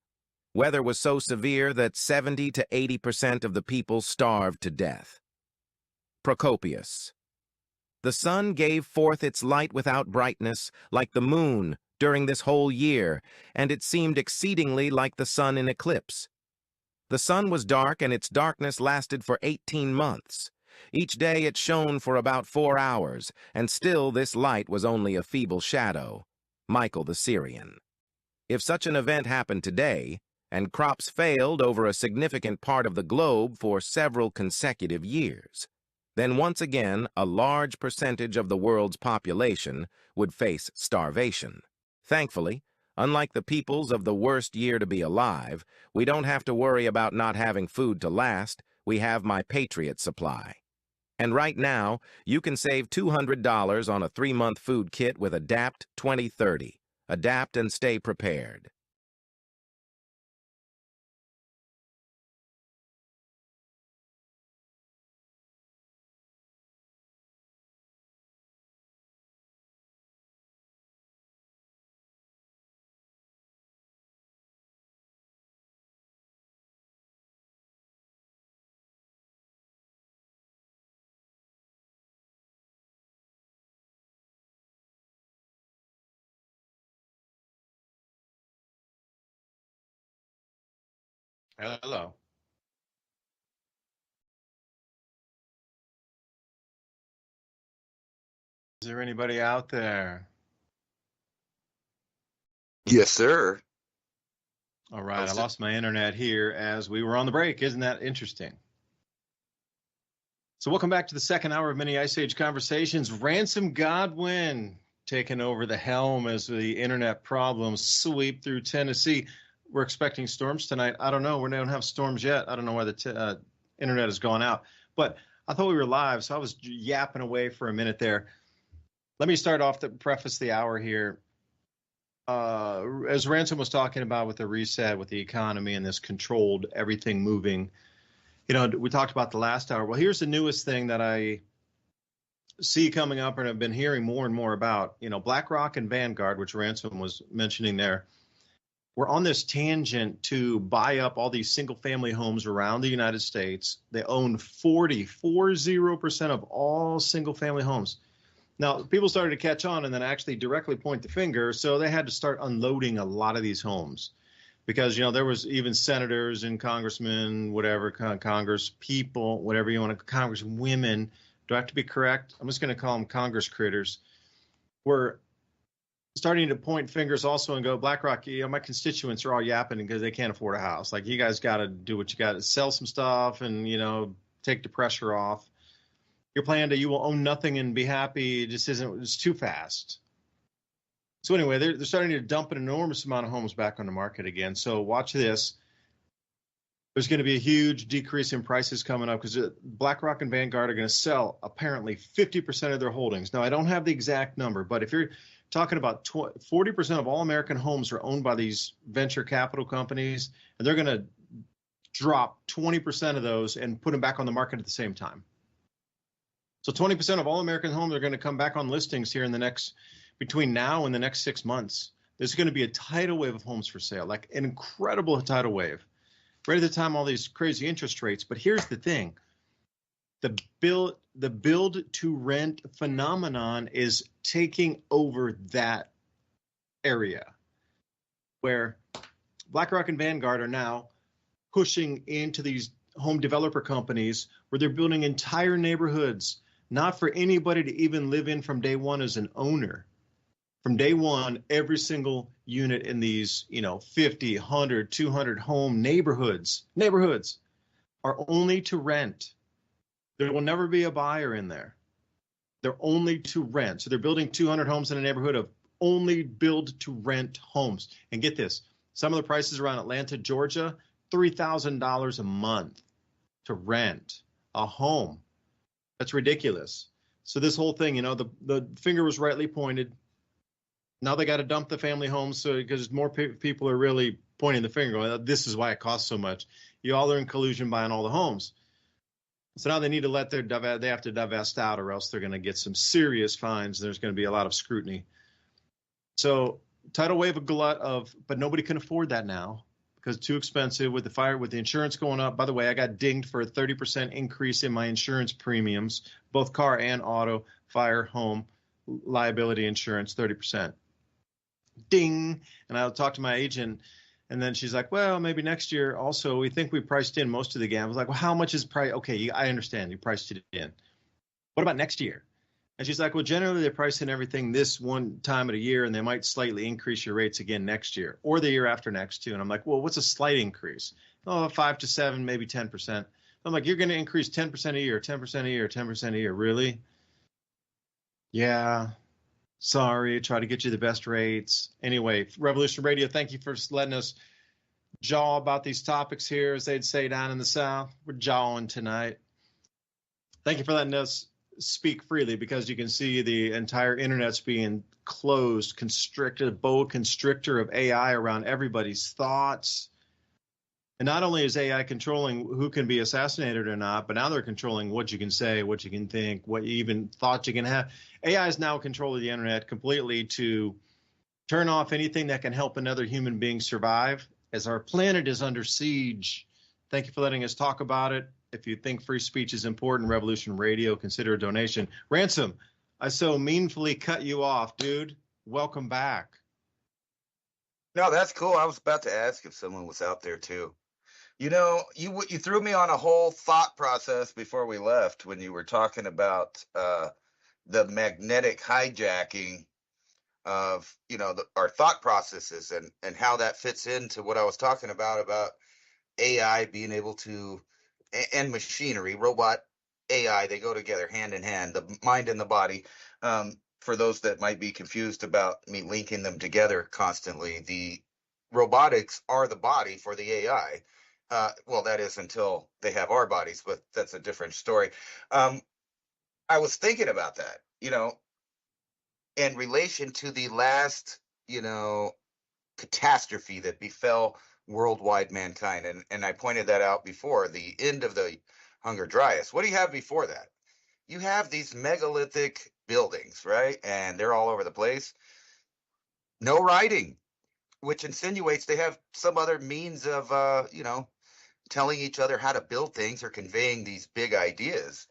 Weather was so severe that 70 to 80% of the people starved to death. Procopius. The sun gave forth its light without brightness, like the moon, during this whole year, and it seemed exceedingly like the sun in eclipse. The sun was dark, and its darkness lasted for 18 months. Each day it shone for about 4 hours, and still this light was only a feeble shadow. Michael the Syrian. If such an event happened today, and crops failed over a significant part of the globe for several consecutive years, then once again a large percentage of the world's population would face starvation. Thankfully, unlike the peoples of the worst year to be alive, we don't have to worry about not having food to last. We have My Patriot Supply. And right now, you can save $200 on a 3-month food kit with Adapt 2030. Adapt and stay prepared. Hello. Is there anybody out there? Yes, sir. All right, I lost my internet here as we were on the break. Isn't that interesting? So welcome back to the second hour of Mini Ice Age Conversations. Ransom Godwin taking over the helm as the internet problems sweep through Tennessee. We're expecting storms tonight. I don't know. We don't have storms yet. I don't know why the internet has gone out. But I thought we were live, so I was yapping away for a minute there. Let me start off to preface the hour here. As Ransom was talking about with the reset, with the economy and this controlled everything moving, you know, we talked about the last hour. Well, here's the newest thing that I see coming up and I've been hearing more and more about. You know, BlackRock and Vanguard, which Ransom was mentioning there, we're on this tangent to buy up all these single-family homes around the United States. They own 40% of all single-family homes. Now, people started to catch on and then actually directly point the finger, so they had to start unloading a lot of these homes because, you know, there was even senators and congressmen, whatever, Congress people, whatever you want to, Congress women. Do I have to be correct? I'm just going to call them Congress critters. Were starting to point fingers also and go, BlackRock, you know, my constituents are all yapping because they can't afford a house. Like, you guys got to do what you got to sell some stuff and, you know, take the pressure off. Your plan to you will own nothing and be happy just isn't, it's too fast. So anyway, they're starting to dump an enormous amount of homes back on the market again. So watch this. There's going to be a huge decrease in prices coming up because BlackRock and Vanguard are going to sell apparently 50% of their holdings. Now, I don't have the exact number, but if you're talking about 40% of all American homes are owned by these venture capital companies, and they're going to drop 20% of those and put them back on the market at the same time. So 20% of all American homes are going to come back on listings here in the next, between now and the next 6 months. There's going to be a tidal wave of homes for sale, like an incredible tidal wave. Right at the time, all these crazy interest rates. But here's the thing. The build to rent phenomenon is taking over that area where BlackRock and Vanguard are now pushing into these home developer companies where they're building entire neighborhoods, not for anybody to even live in from day one as an owner. From day one, every single unit in these, you know, 50, 100, 200 home neighborhoods are only to rent. There will never be a buyer in there. They're only to rent. So they're building 200 homes in a neighborhood of only build to rent homes. And get this, some of the prices around Atlanta, Georgia, $3,000 a month to rent a home. That's ridiculous. So this whole thing, you know, the finger was rightly pointed. Now they got to dump the family homes, so because more people are really pointing the finger, going, this is why it costs so much. You all are in collusion buying all the homes. So now they need to they have to divest out, or else they're going to get some serious fines. There's going to be a lot of scrutiny. So tidal wave, a glut of, but nobody can afford that now. because it's too expensive with the insurance going up. By the way, I got dinged for a 30% increase in my insurance premiums, both car and auto, fire, home, liability insurance, 30%. Ding. And I'll talk to my agent, and then she's like, well, maybe next year. Also, we think we priced in most of the game. I was like, well, how much is price? Okay, I understand. You priced it in. What about next year? And she's like, well, generally they price in everything this one time of the year, and they might slightly increase your rates again next year or the year after next too. And I'm like, well, what's a slight increase? Oh, 5 to 7, maybe 10%. I'm like, you're going to increase 10% a year, 10% a year, 10% a year. Really? Yeah. Sorry. Try to get you the best rates. Anyway, Revolution Radio, thank you for letting us jaw about these topics here, as they'd say down in the South. We're jawing tonight. Thank you for letting us speak freely, because you can see the entire internet's being closed, constricted, a boa constrictor of AI around everybody's thoughts. And not only is AI controlling who can be assassinated or not, but now they're controlling what you can say, what you can think, what you even thought you can have. AI is now controlling the internet completely to turn off anything that can help another human being survive, as our planet is under siege. Thank you for letting us talk about it. If you think free speech is important, Revolution Radio, consider a donation. Ransom, I so meaningfully cut you off, dude. Welcome back. No, that's cool. I was about to ask if someone was out there too. You know, you threw me on a whole thought process before we left when you were talking about the magnetic hijacking of, you know, our thought processes and how that fits into what I was talking about AI being able to, and machinery, robot AI, they go together hand in hand, the mind and the body. For those that might be confused about me linking them together constantly, the robotics are the body for the AI. Well, that is until they have our bodies, but that's a different story. I was thinking about that, you know, in relation to the last, you know, catastrophe that befell worldwide mankind. And I pointed that out before, the end of the Hunger Dryas. What do you have before that? You have these megalithic buildings, right? And they're all over the place. No writing, which insinuates they have some other means of, you know, telling each other how to build things or conveying these big ideas.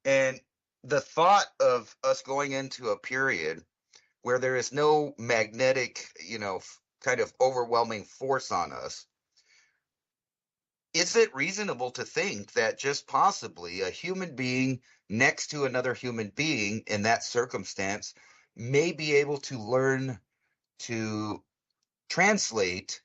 And the thought of us going into a period where there is no magnetic, you know, kind of overwhelming force on us, is it reasonable to think that just possibly a human being next to another human being in that circumstance may be able to learn to translate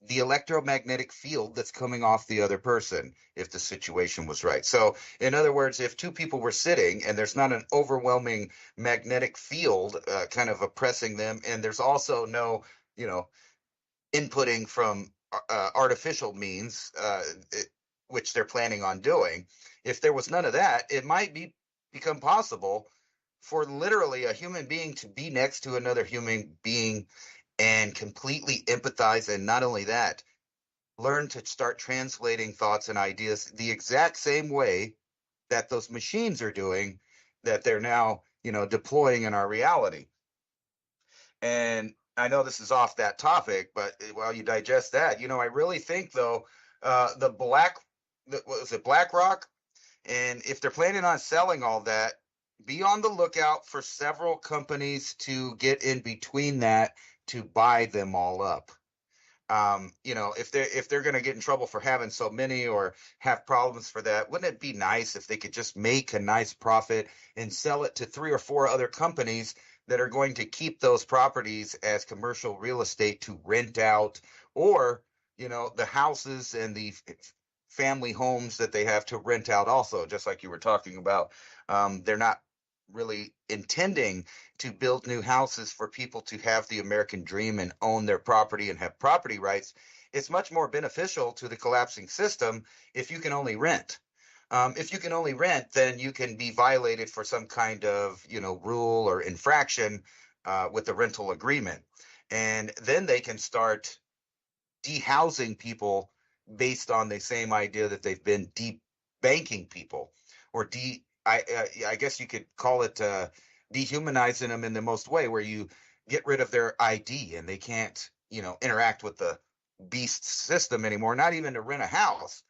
the electromagnetic field that's coming off the other person if the situation was right? So in other words, if two people were sitting and there's not an overwhelming magnetic field kind of oppressing them, and there's also no, you know, inputting from artificial means, which they're planning on doing, if there was none of that, it might become possible for literally a human being to be next to another human being and completely empathize, and not only that, learn to start translating thoughts and ideas the exact same way that those machines are doing, that they're now, you know, deploying in our reality. And I know this is off that topic, but while you digest that, you know, I really think though, what was it, BlackRock? And if they're planning on selling all that, be on the lookout for several companies to get in between that to buy them all up. You know, if they're going to get in trouble for having so many or have problems for that, wouldn't it be nice if they could just make a nice profit and sell it to 3 or 4 other companies that are going to keep those properties as commercial real estate to rent out, or, you know, the houses and the family homes that they have to rent out also, just like you were talking about. They're not really intending to build new houses for people to have the American dream and own their property and have property rights. It's much more beneficial to the collapsing system if you can only rent. If you can only rent, then you can be violated for some kind of, you know, rule or infraction with the rental agreement. And then they can start dehousing people based on the same idea that they've been debanking people, or I guess you could call it dehumanizing them in the most way, where you get rid of their ID and they can't, you know, interact with the beast system anymore, not even to rent a house,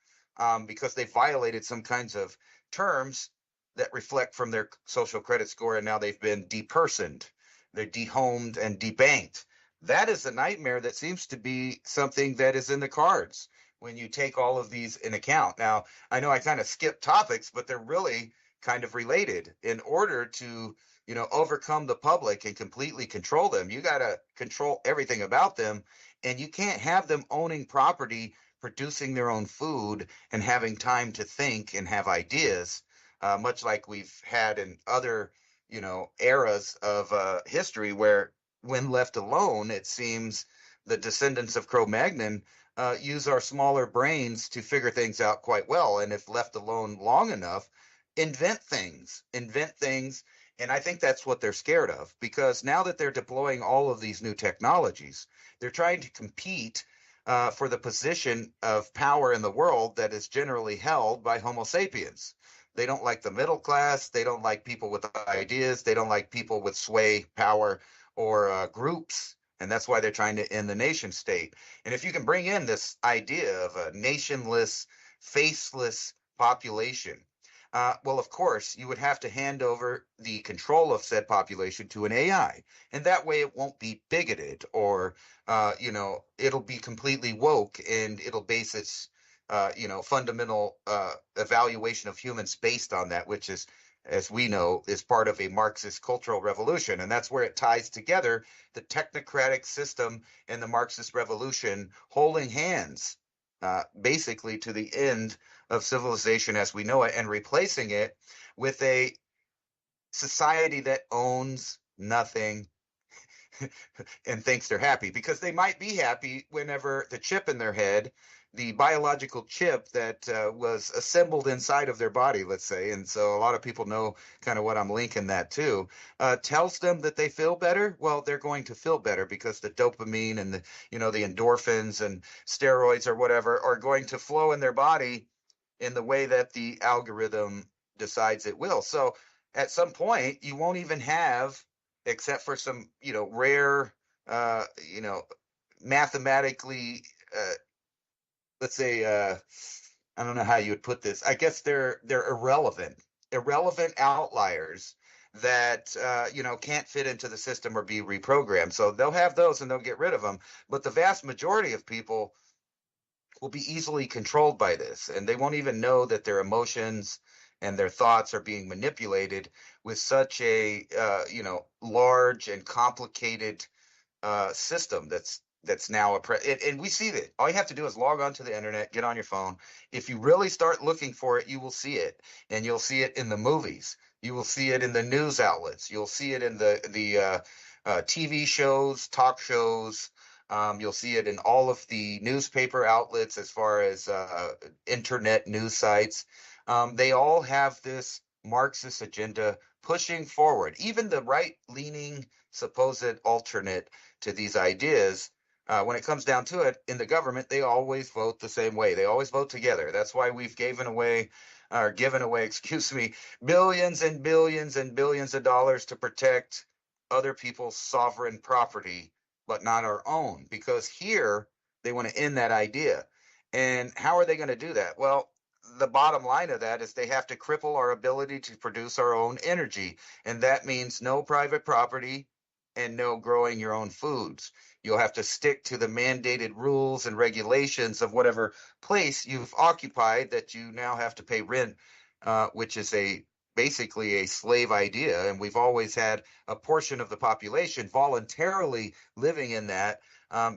because they violated some kinds of terms that reflect from their social credit score, and now they've been depersoned, they're dehomed and debanked. That is a nightmare that seems to be something that is in the cards when you take all of these in account. Now, I know I kind of skipped topics, but they're really kind of related. In order to, overcome the public and completely control them, you got to control everything about them, and you can't have them owning property, producing their own food, and having time to think and have ideas, much like we've had in other, eras of history where, when left alone, it seems the descendants of Cro-Magnon use our smaller brains to figure things out quite well. And if left alone long enough, invent things. And I think that's what they're scared of, because now that they're deploying all of these new technologies, they're trying to compete for the position of power in the world that is generally held by Homo sapiens. They don't like the middle class. They don't like people with ideas. They don't like people with sway, power, or groups. And that's why they're trying to end the nation state. And if you can bring in this idea of a nationless, faceless population, well, of course, you would have to hand over the control of said population to an AI. And that way it won't be bigoted, or, it'll be completely woke, and it'll base its, fundamental evaluation of humans based on that, which is, as we know, is part of a Marxist cultural revolution. And that's where it ties together the technocratic system and the Marxist revolution, holding hands, basically to the end of civilization as we know it, and replacing it with a society that owns nothing and thinks they're happy, because they might be happy whenever the chip in their head, the biological chip that was assembled inside of their body, let's say, and so a lot of people know kind of what I'm linking that to, tells them that they feel better. Well, they're going to feel better because the dopamine and the endorphins and steroids or whatever are going to flow in their body in the way that the algorithm decides it will. So at some point, you won't even have, except for some, rare, mathematically, let's say, I don't know how you would put this. I guess they're irrelevant outliers that, can't fit into the system or be reprogrammed. So they'll have those and they'll get rid of them. But the vast majority of people will be easily controlled by this, and they won't even know that their emotions and their thoughts are being manipulated with such a large and complicated system that's now and we see that. All you have to do is log on to the internet, get on your phone. If you really start looking for it, you will see it, and you'll see it in the movies. You will see it in the news outlets. You'll see it in the TV shows, talk shows. You'll see it in all of the newspaper outlets, as far as internet news sites. They all have this Marxist agenda pushing forward. Even the right-leaning supposed alternate to these ideas, when it comes down to it, in the government, they always vote the same way. They always vote together. That's why we've given away, billions and billions and billions of dollars to protect other people's sovereign property, but not our own, because here they want to end that idea. And how are they going to do that? Well, the bottom line of that is they have to cripple our ability to produce our own energy. And that means no private property and no growing your own foods. You'll have to stick to the mandated rules and regulations of whatever place you've occupied that you now have to pay rent, which is basically a slave idea. And we've always had a portion of the population voluntarily living in that,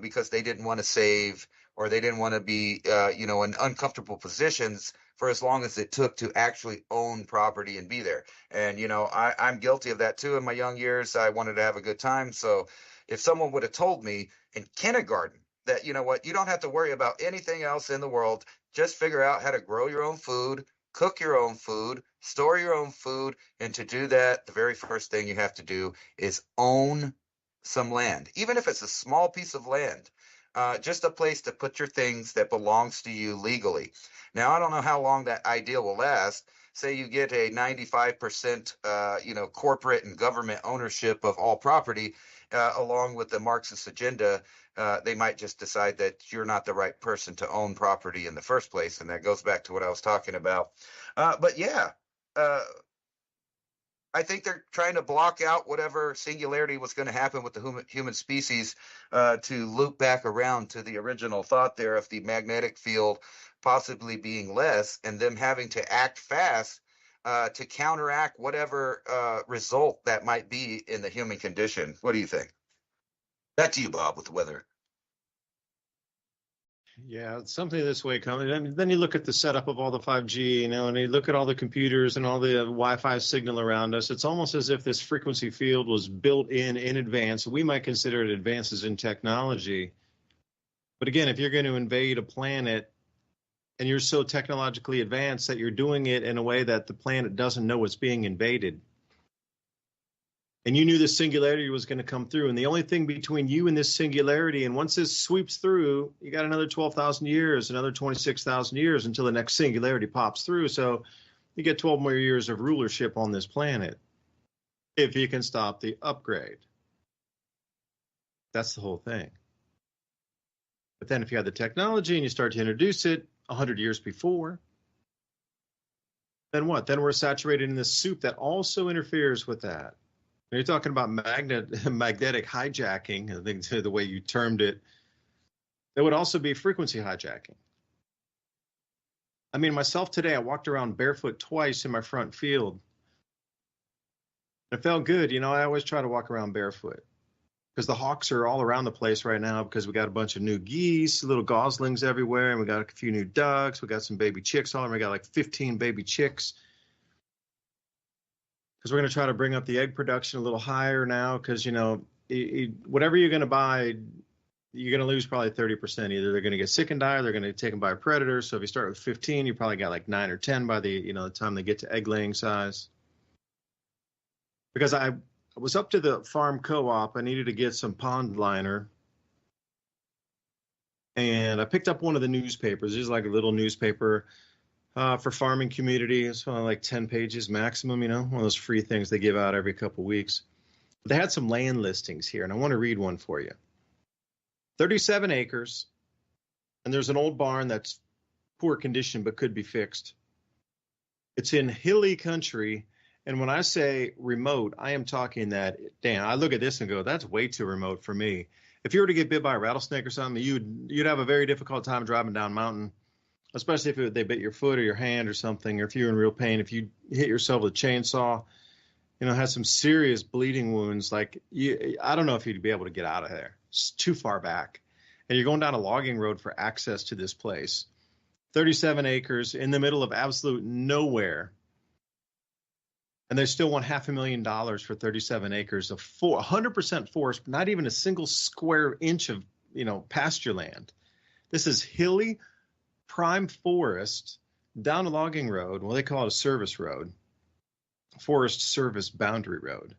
because they didn't want to save, or they didn't want to be, in uncomfortable positions for as long as it took to actually own property and be there. And, I'm guilty of that too. In my young years, I wanted to have a good time. So if someone would have told me in kindergarten that, you don't have to worry about anything else in the world, just figure out how to grow your own food, cook your own food, store your own food. And to do that, the very first thing you have to do is own some land, even if it's a small piece of land, just a place to put your things that belongs to you legally. Now, I don't know how long that ideal will last. say you get a 95%, corporate and government ownership of all property, along with the Marxist agenda, they might just decide that you're not the right person to own property in the first place. And that goes back to what I was talking about. But yeah, I think they're trying to block out whatever singularity was going to happen with the human species, to loop back around to the original thought there of the magnetic field possibly being less and them having to act fast to counteract whatever result that might be in the human condition. What do you think? Back to you, Bob, with the weather. Yeah, it's something this way coming. I mean, then you look at the setup of all the 5G, and you look at all the computers and all the Wi-Fi signal around us. It's almost as if this frequency field was built in advance. We might consider it advances in technology. But again, if you're going to invade a planet and you're so technologically advanced that you're doing it in a way that the planet doesn't know it's being invaded, and you knew this singularity was going to come through, and the only thing between you and this singularity, and once this sweeps through, you got another 12,000 years, another 26,000 years until the next singularity pops through. So you get 12 more years of rulership on this planet if you can stop the upgrade. That's the whole thing. But then if you have the technology and you start to introduce it 100 years before, then what? Then we're saturated in this soup that also interferes with that. You're talking about magnetic hijacking, I think the way you termed it. There would also be frequency hijacking. I mean, myself today, I walked around barefoot twice in my front field. It felt good. I always try to walk around barefoot because the hawks are all around the place right now because we got a bunch of new geese, little goslings everywhere, and we got a few new ducks. We got some baby chicks on. We got like 15 baby chicks. Because we're going to try to bring up the egg production a little higher now because, whatever you're going to buy, you're going to lose probably 30%. Either they're going to get sick and die or they're going to get taken by a predator. So if you start with 15, you probably got like 9 or 10 by the time they get to egg laying size. Because I was up to the farm co-op. I needed to get some pond liner. And I picked up one of the newspapers. It's like a little newspaper for farming community. It's only like 10 pages maximum, one of those free things they give out every couple weeks. But they had some land listings here, and I want to read one for you. 37 acres, and there's an old barn that's poor condition but could be fixed. It's in hilly country, and when I say remote, I am talking that, damn, I look at this and go, that's way too remote for me. If you were to get bit by a rattlesnake or something, you'd have a very difficult time driving down mountain. Especially if they bit your foot or your hand or something, or if you're in real pain, if you hit yourself with a chainsaw, has some serious bleeding wounds. Like I don't know if you'd be able to get out of there. It's too far back. And you're going down a logging road for access to this place. 37 acres in the middle of absolute nowhere. And they still want $500,000 for 37 acres of 100% forest, not even a single square inch of, pasture land. This is hilly, prime forest down a logging road. Well, they call it a service road, forest service boundary road.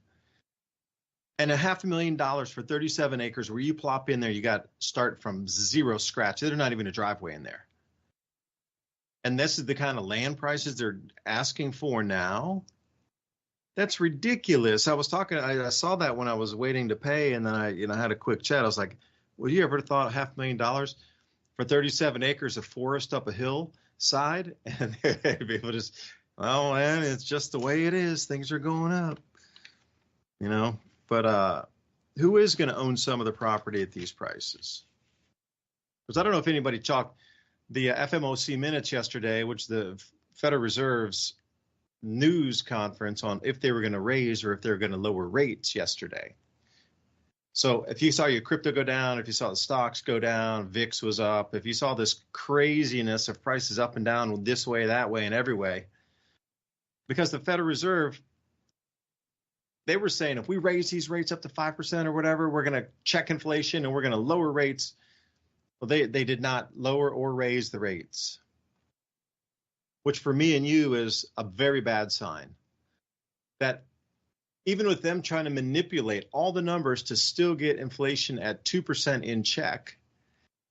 And $500,000 for 37 acres where you plop in there, you got start from zero scratch. There's not even a driveway in there. And this is the kind of land prices they're asking for now. That's ridiculous. I saw that when I was waiting to pay, and then I had a quick chat. I was like, well, you ever thought $500,000 for 37 acres of forest up a hillside? And people just, oh man, it's just the way it is. Things are going up, But who is going to own some of the property at these prices? Because I don't know if anybody chalked the FMOC minutes yesterday, which the Federal Reserve's news conference on if they were going to raise or if they were going to lower rates yesterday. So if you saw your crypto go down, if you saw the stocks go down, VIX was up, if you saw this craziness of prices up and down this way, that way, and every way, because the Federal Reserve, they were saying if we raise these rates up to 5% or whatever, we're going to check inflation and we're going to lower rates. Well, they did not lower or raise the rates, which for me and you is a very bad sign. That even with them trying to manipulate all the numbers to still get inflation at 2% in check,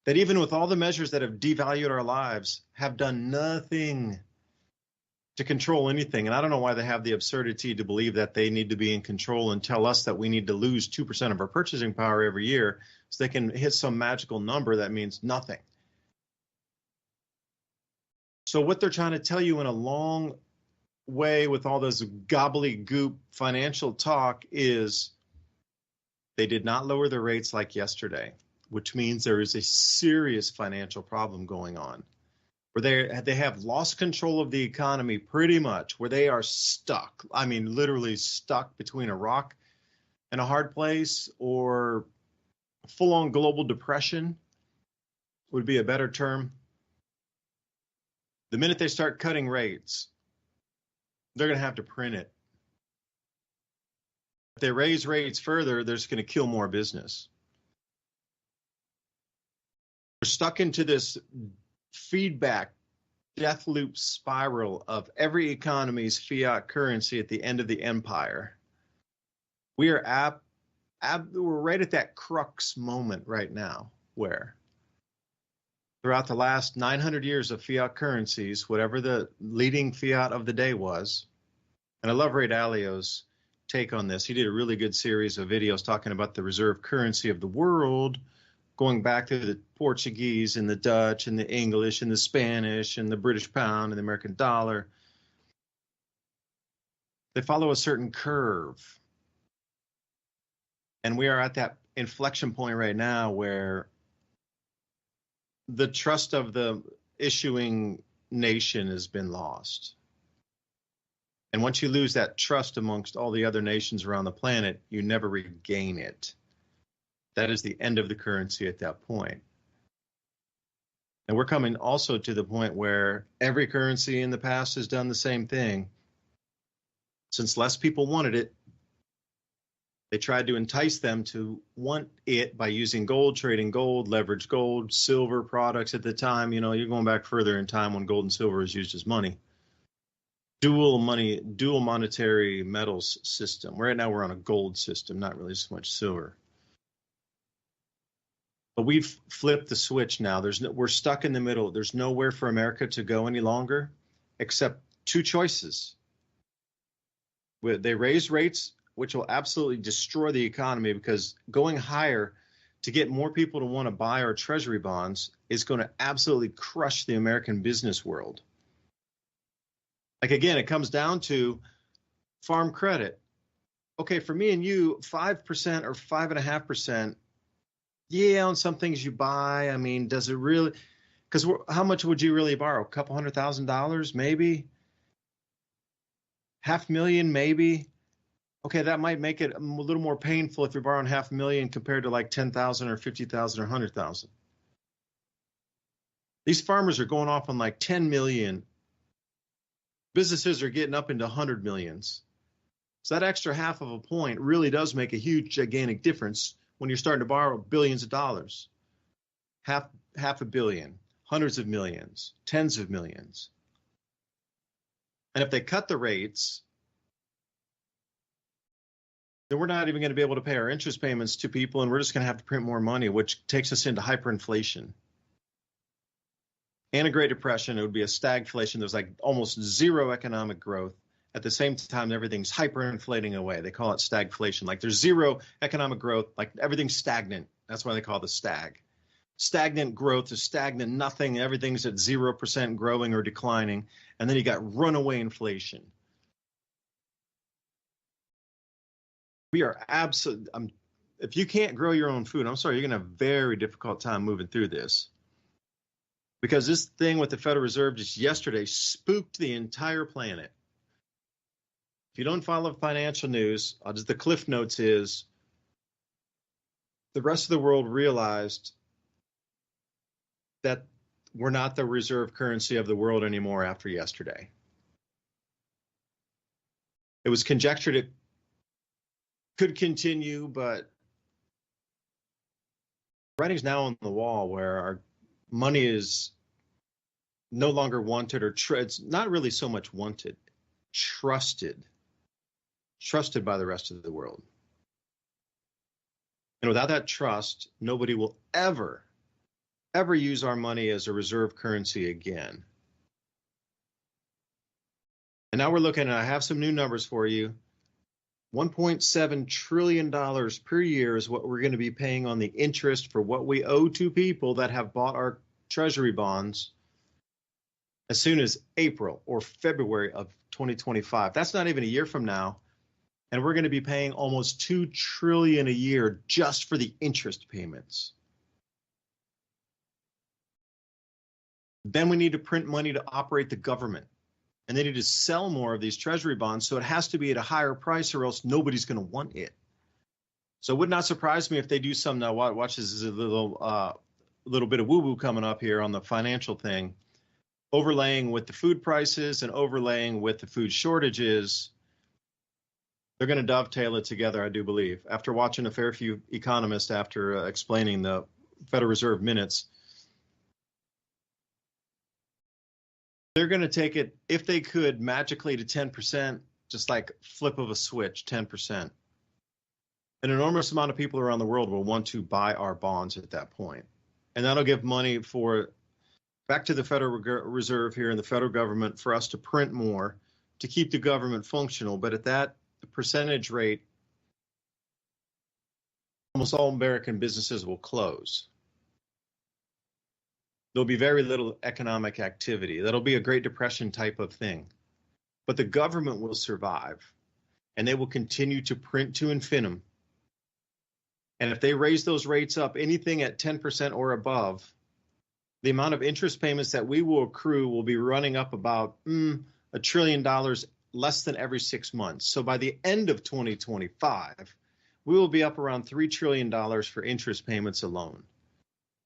that even with all the measures that have devalued our lives have done nothing to control anything. And I don't know why they have the absurdity to believe that they need to be in control and tell us that we need to lose 2% of our purchasing power every year so they can hit some magical number that means nothing. So what they're trying to tell you in a long way with all this gobbledygook financial talk is they did not lower the rates like yesterday, which means there is a serious financial problem going on, where they have lost control of the economy pretty much, where they are stuck. I mean, literally stuck between a rock and a hard place, or full-on global depression would be a better term. The minute they start cutting rates, they're going to have to print it. If they raise rates further, they're just going to kill more business. We're stuck into this feedback death loop spiral of every economy's fiat currency at the end of the empire. We are we're right at that crux moment right now, where throughout the last 900 years of fiat currencies, whatever the leading fiat of the day was, and I love Ray Dalio's take on this. He did a really good series of videos talking about the reserve currency of the world, going back to the Portuguese and the Dutch and the English and the Spanish and the British pound and the American dollar. They follow a certain curve. And we are at that inflection point right now where the trust of the issuing nation has been lost. And once you lose that trust amongst all the other nations around the planet, you never regain it. That is the end of the currency at that point. And we're coming also to the point where every currency in the past has done the same thing. Since less people wanted it, they tried to entice them to want it by using gold, trading gold, leverage gold, silver products at the time. You know, you're going back further in time when gold and silver was used as money. Dual monetary metals system. Right now we're on a gold system, not really so much silver. But we've flipped the switch now. We're stuck in the middle. There's nowhere for America to go any longer except two choices. They raise rates, which will absolutely destroy the economy, because going higher to get more people to want to buy our treasury bonds is going to absolutely crush the American business world. Like, again, it comes down to farm credit. Okay, for me and you, 5% or 5.5%, yeah, on some things you buy. I mean, does it really? Because how much would you really borrow? A couple $100,000, maybe? $500,000, maybe? Okay, that might make it a little more painful if you're borrowing $500,000 compared to like 10,000 or 50,000 or 100,000. These farmers are going off on like 10 million. Businesses are getting up into 100 millions. So that extra half of a point really does make a huge, gigantic difference when you're starting to borrow billions of dollars. Half a billion, hundreds of millions, tens of millions. And if they cut the rates, then we're not even going to be able to pay our interest payments to people, and we're just going to have to print more money, which takes us into hyperinflation. And a Great Depression, it would be a stagflation. There's like almost zero economic growth. At the same time, everything's hyperinflating away. They call it stagflation. Like there's zero economic growth, like everything's stagnant. That's why they call it the stag. Stagnant growth is stagnant nothing. Everything's at 0% growing or declining. And then you got runaway inflation. We are absolutely, if you can't grow your own food, I'm sorry, you're going to have a very difficult time moving through this. Because this thing with the Federal Reserve just yesterday spooked the entire planet. If you don't follow financial news, the Cliff Notes is the rest of the world realized that we're not the reserve currency of the world anymore after yesterday. It was conjectured it could continue, but writing's now on the wall where our money is no longer wanted, or it's not really so much wanted, trusted by the rest of the world. And without that trust, nobody will ever use our money as a reserve currency again. And now we're looking, and I have some new numbers for you. $1.7 trillion per year is what we're going to be paying on the interest for what we owe to people that have bought our treasury bonds as soon as April or February of 2025. That's not even a year from now. And we're going to be paying almost $2 trillion a year just for the interest payments. Then we need to print money to operate the government. And they need to sell more of these treasury bonds. So it has to be at a higher price or else nobody's going to want it. So it would not surprise me if they do some. Now watch, this is a little bit of woo-woo coming up here on the financial thing. Overlaying with the food prices and overlaying with the food shortages. They're going to dovetail it together, I do believe. After watching a fair few economists after explaining the Federal Reserve minutes, they're going to take it, if they could, magically to 10%, just like flip of a switch, 10%. An enormous amount of people around the world will want to buy our bonds at that point. And that'll give money for, back to the Federal Reserve here and the federal government, for us to print more, to keep the government functional. But at that percentage rate, almost all American businesses will close. There'll be very little economic activity. That'll be a Great Depression type of thing. But the government will survive, and they will continue to print to infinitum. And if they raise those rates up anything at 10% or above, the amount of interest payments that we will accrue will be running up about $1 trillion less than every 6 months. So by the end of 2025, we will be up around $3 trillion for interest payments alone,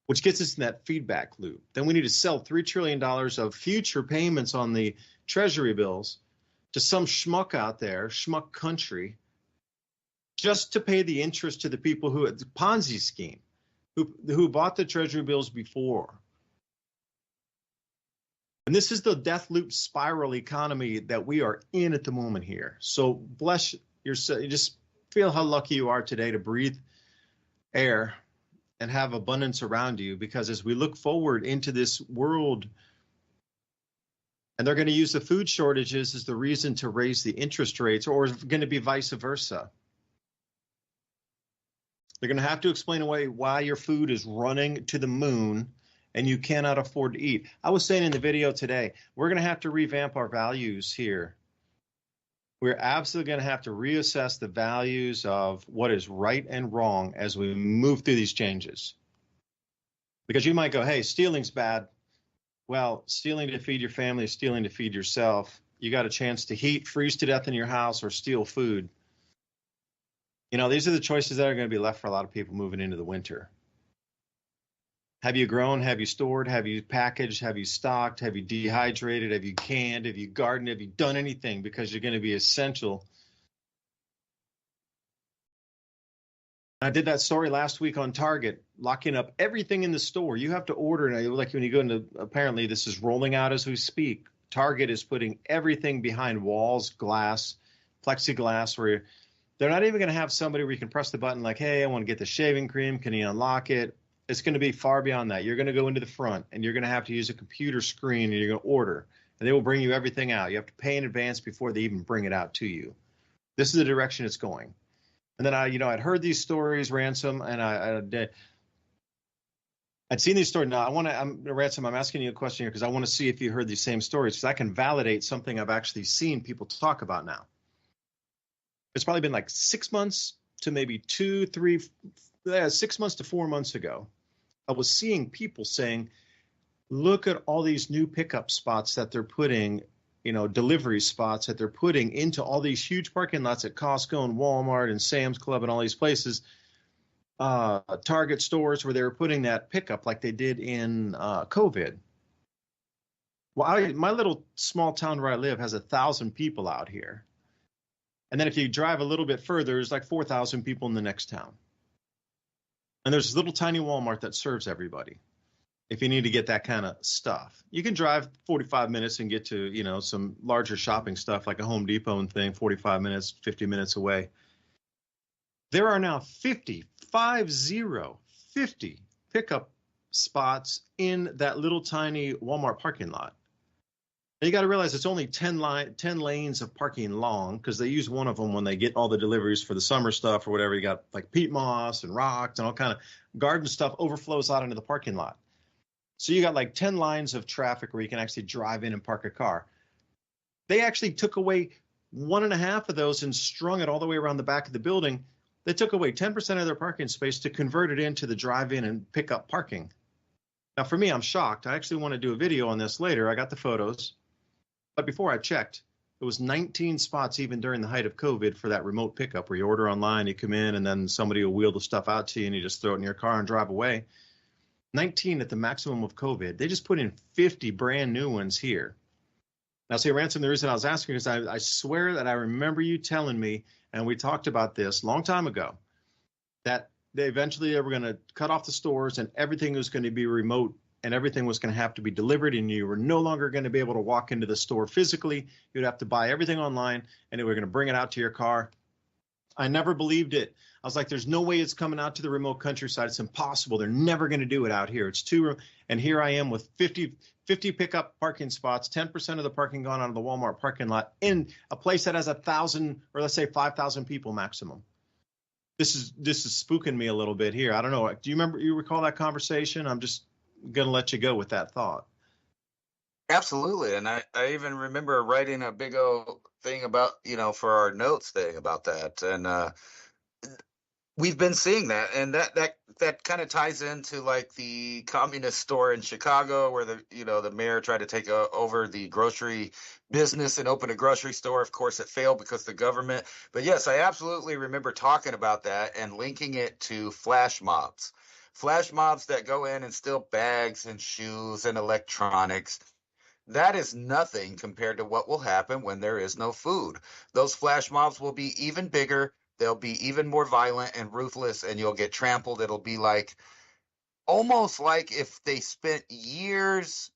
which gets us in that feedback loop. Then we need to sell $3 trillion of future payments on the treasury bills to some schmuck out there, schmuck country, just to pay the interest to the people who, the Ponzi scheme, who bought the treasury bills before. And this is the death loop spiral economy that we are in at the moment here. So bless yourself. You just feel how lucky you are today to breathe air and have abundance around you, because as we look forward into this world, and they're going to use the food shortages as the reason to raise the interest rates, or is it going to be vice versa? They're going to have to explain away why your food is running to the moon and you cannot afford to eat. I was saying in the video today, we're going to have to revamp our values here. We're absolutely going to have to reassess the values of what is right and wrong as we move through these changes. Because you might go, hey, stealing's bad. Well, stealing to feed your family is stealing to feed yourself. You got a chance to heat, freeze to death in your house, or steal food. You know, these are the choices that are going to be left for a lot of people moving into the winter. Have you grown? Have you stored? Have you packaged? Have you stocked? Have you dehydrated? Have you canned? Have you gardened? Have you done anything? Because you're going to be essential. I did that story last week on Target, locking up everything in the store. You have to order. And like when you go into, apparently this is rolling out as we speak. Target is putting everything behind walls, glass, plexiglass, where they're not even going to have somebody where you can press the button like, hey, I want to get the shaving cream. Can you unlock it? It's going to be far beyond that. You're going to go into the front and you're going to have to use a computer screen and you're going to order, and they will bring you everything out. You have to pay in advance before they even bring it out to you. This is the direction it's going. And then I'd heard these stories, Ransom, and I'd seen these stories. Now Ransom, I'm asking you a question here because I want to see if you heard these same stories, because I can validate something I've actually seen people talk about now. It's probably been like 6 months to maybe 6 months to 4 months ago. I was seeing people saying, look at all these new pickup spots that they're putting, delivery spots that they're putting into all these huge parking lots at Costco and Walmart and Sam's Club and all these places, Target stores, where they were putting that pickup like they did in COVID. Well, my little small town where I live has 1,000 people out here. And then if you drive a little bit further, there's like 4,000 people in the next town. And there's this little tiny Walmart that serves everybody. If you need to get that kind of stuff, you can drive 45 minutes and get to, some larger shopping stuff like a Home Depot and thing, 45 minutes, 50 minutes away. There are now 50 pickup spots in that little tiny Walmart parking lot. And you got to realize it's only 10 lanes of parking long, because they use one of them when they get all the deliveries for the summer stuff or whatever. You got like peat moss and rocks and all kind of garden stuff overflows out into the parking lot. So you got like 10 lines of traffic where you can actually drive in and park a car. They actually took away 1.5 of those and strung it all the way around the back of the building. They took away 10% of their parking space to convert it into the drive-in and pick-up parking. Now, for me, I'm shocked. I actually want to do a video on this later. I got the photos. But before I checked, it was 19 spots even during the height of COVID for that remote pickup where you order online, you come in, and then somebody will wheel the stuff out to you and you just throw it in your car and drive away. 19 at the maximum of COVID. They just put in 50 brand new ones here. Now, see, Ransom, the reason I was asking is I swear that I remember you telling me, and we talked about this a long time ago, that they were going to cut off the stores and everything was going to be remote and everything was going to have to be delivered, and you were no longer going to be able to walk into the store physically. You'd have to buy everything online, and they were going to bring it out to your car. I never believed it. I was like, there's no way it's coming out to the remote countryside. It's impossible. They're never going to do it out here. It's too, and here I am with 50 pickup parking spots, 10% of the parking gone out of the Walmart parking lot in a place that has 1,000 or let's say 5,000 people maximum. This is spooking me a little bit here. I don't know. Do you recall that conversation? I'm just going to let you go with that thought. Absolutely. And I even remember writing a big old thing about, for our notes thing about that. And we've been seeing that. And that kind of ties into like the communist store in Chicago where the mayor tried to take over the grocery business and open a grocery store. Of course, it failed because the government. But yes, I absolutely remember talking about that and linking it to flash mobs. Flash mobs that go in and steal bags and shoes and electronics. That is nothing compared to what will happen when there is no food. Those flash mobs will be even bigger. They'll be even more violent and ruthless, and you'll get trampled. It'll be like almost like if they spent years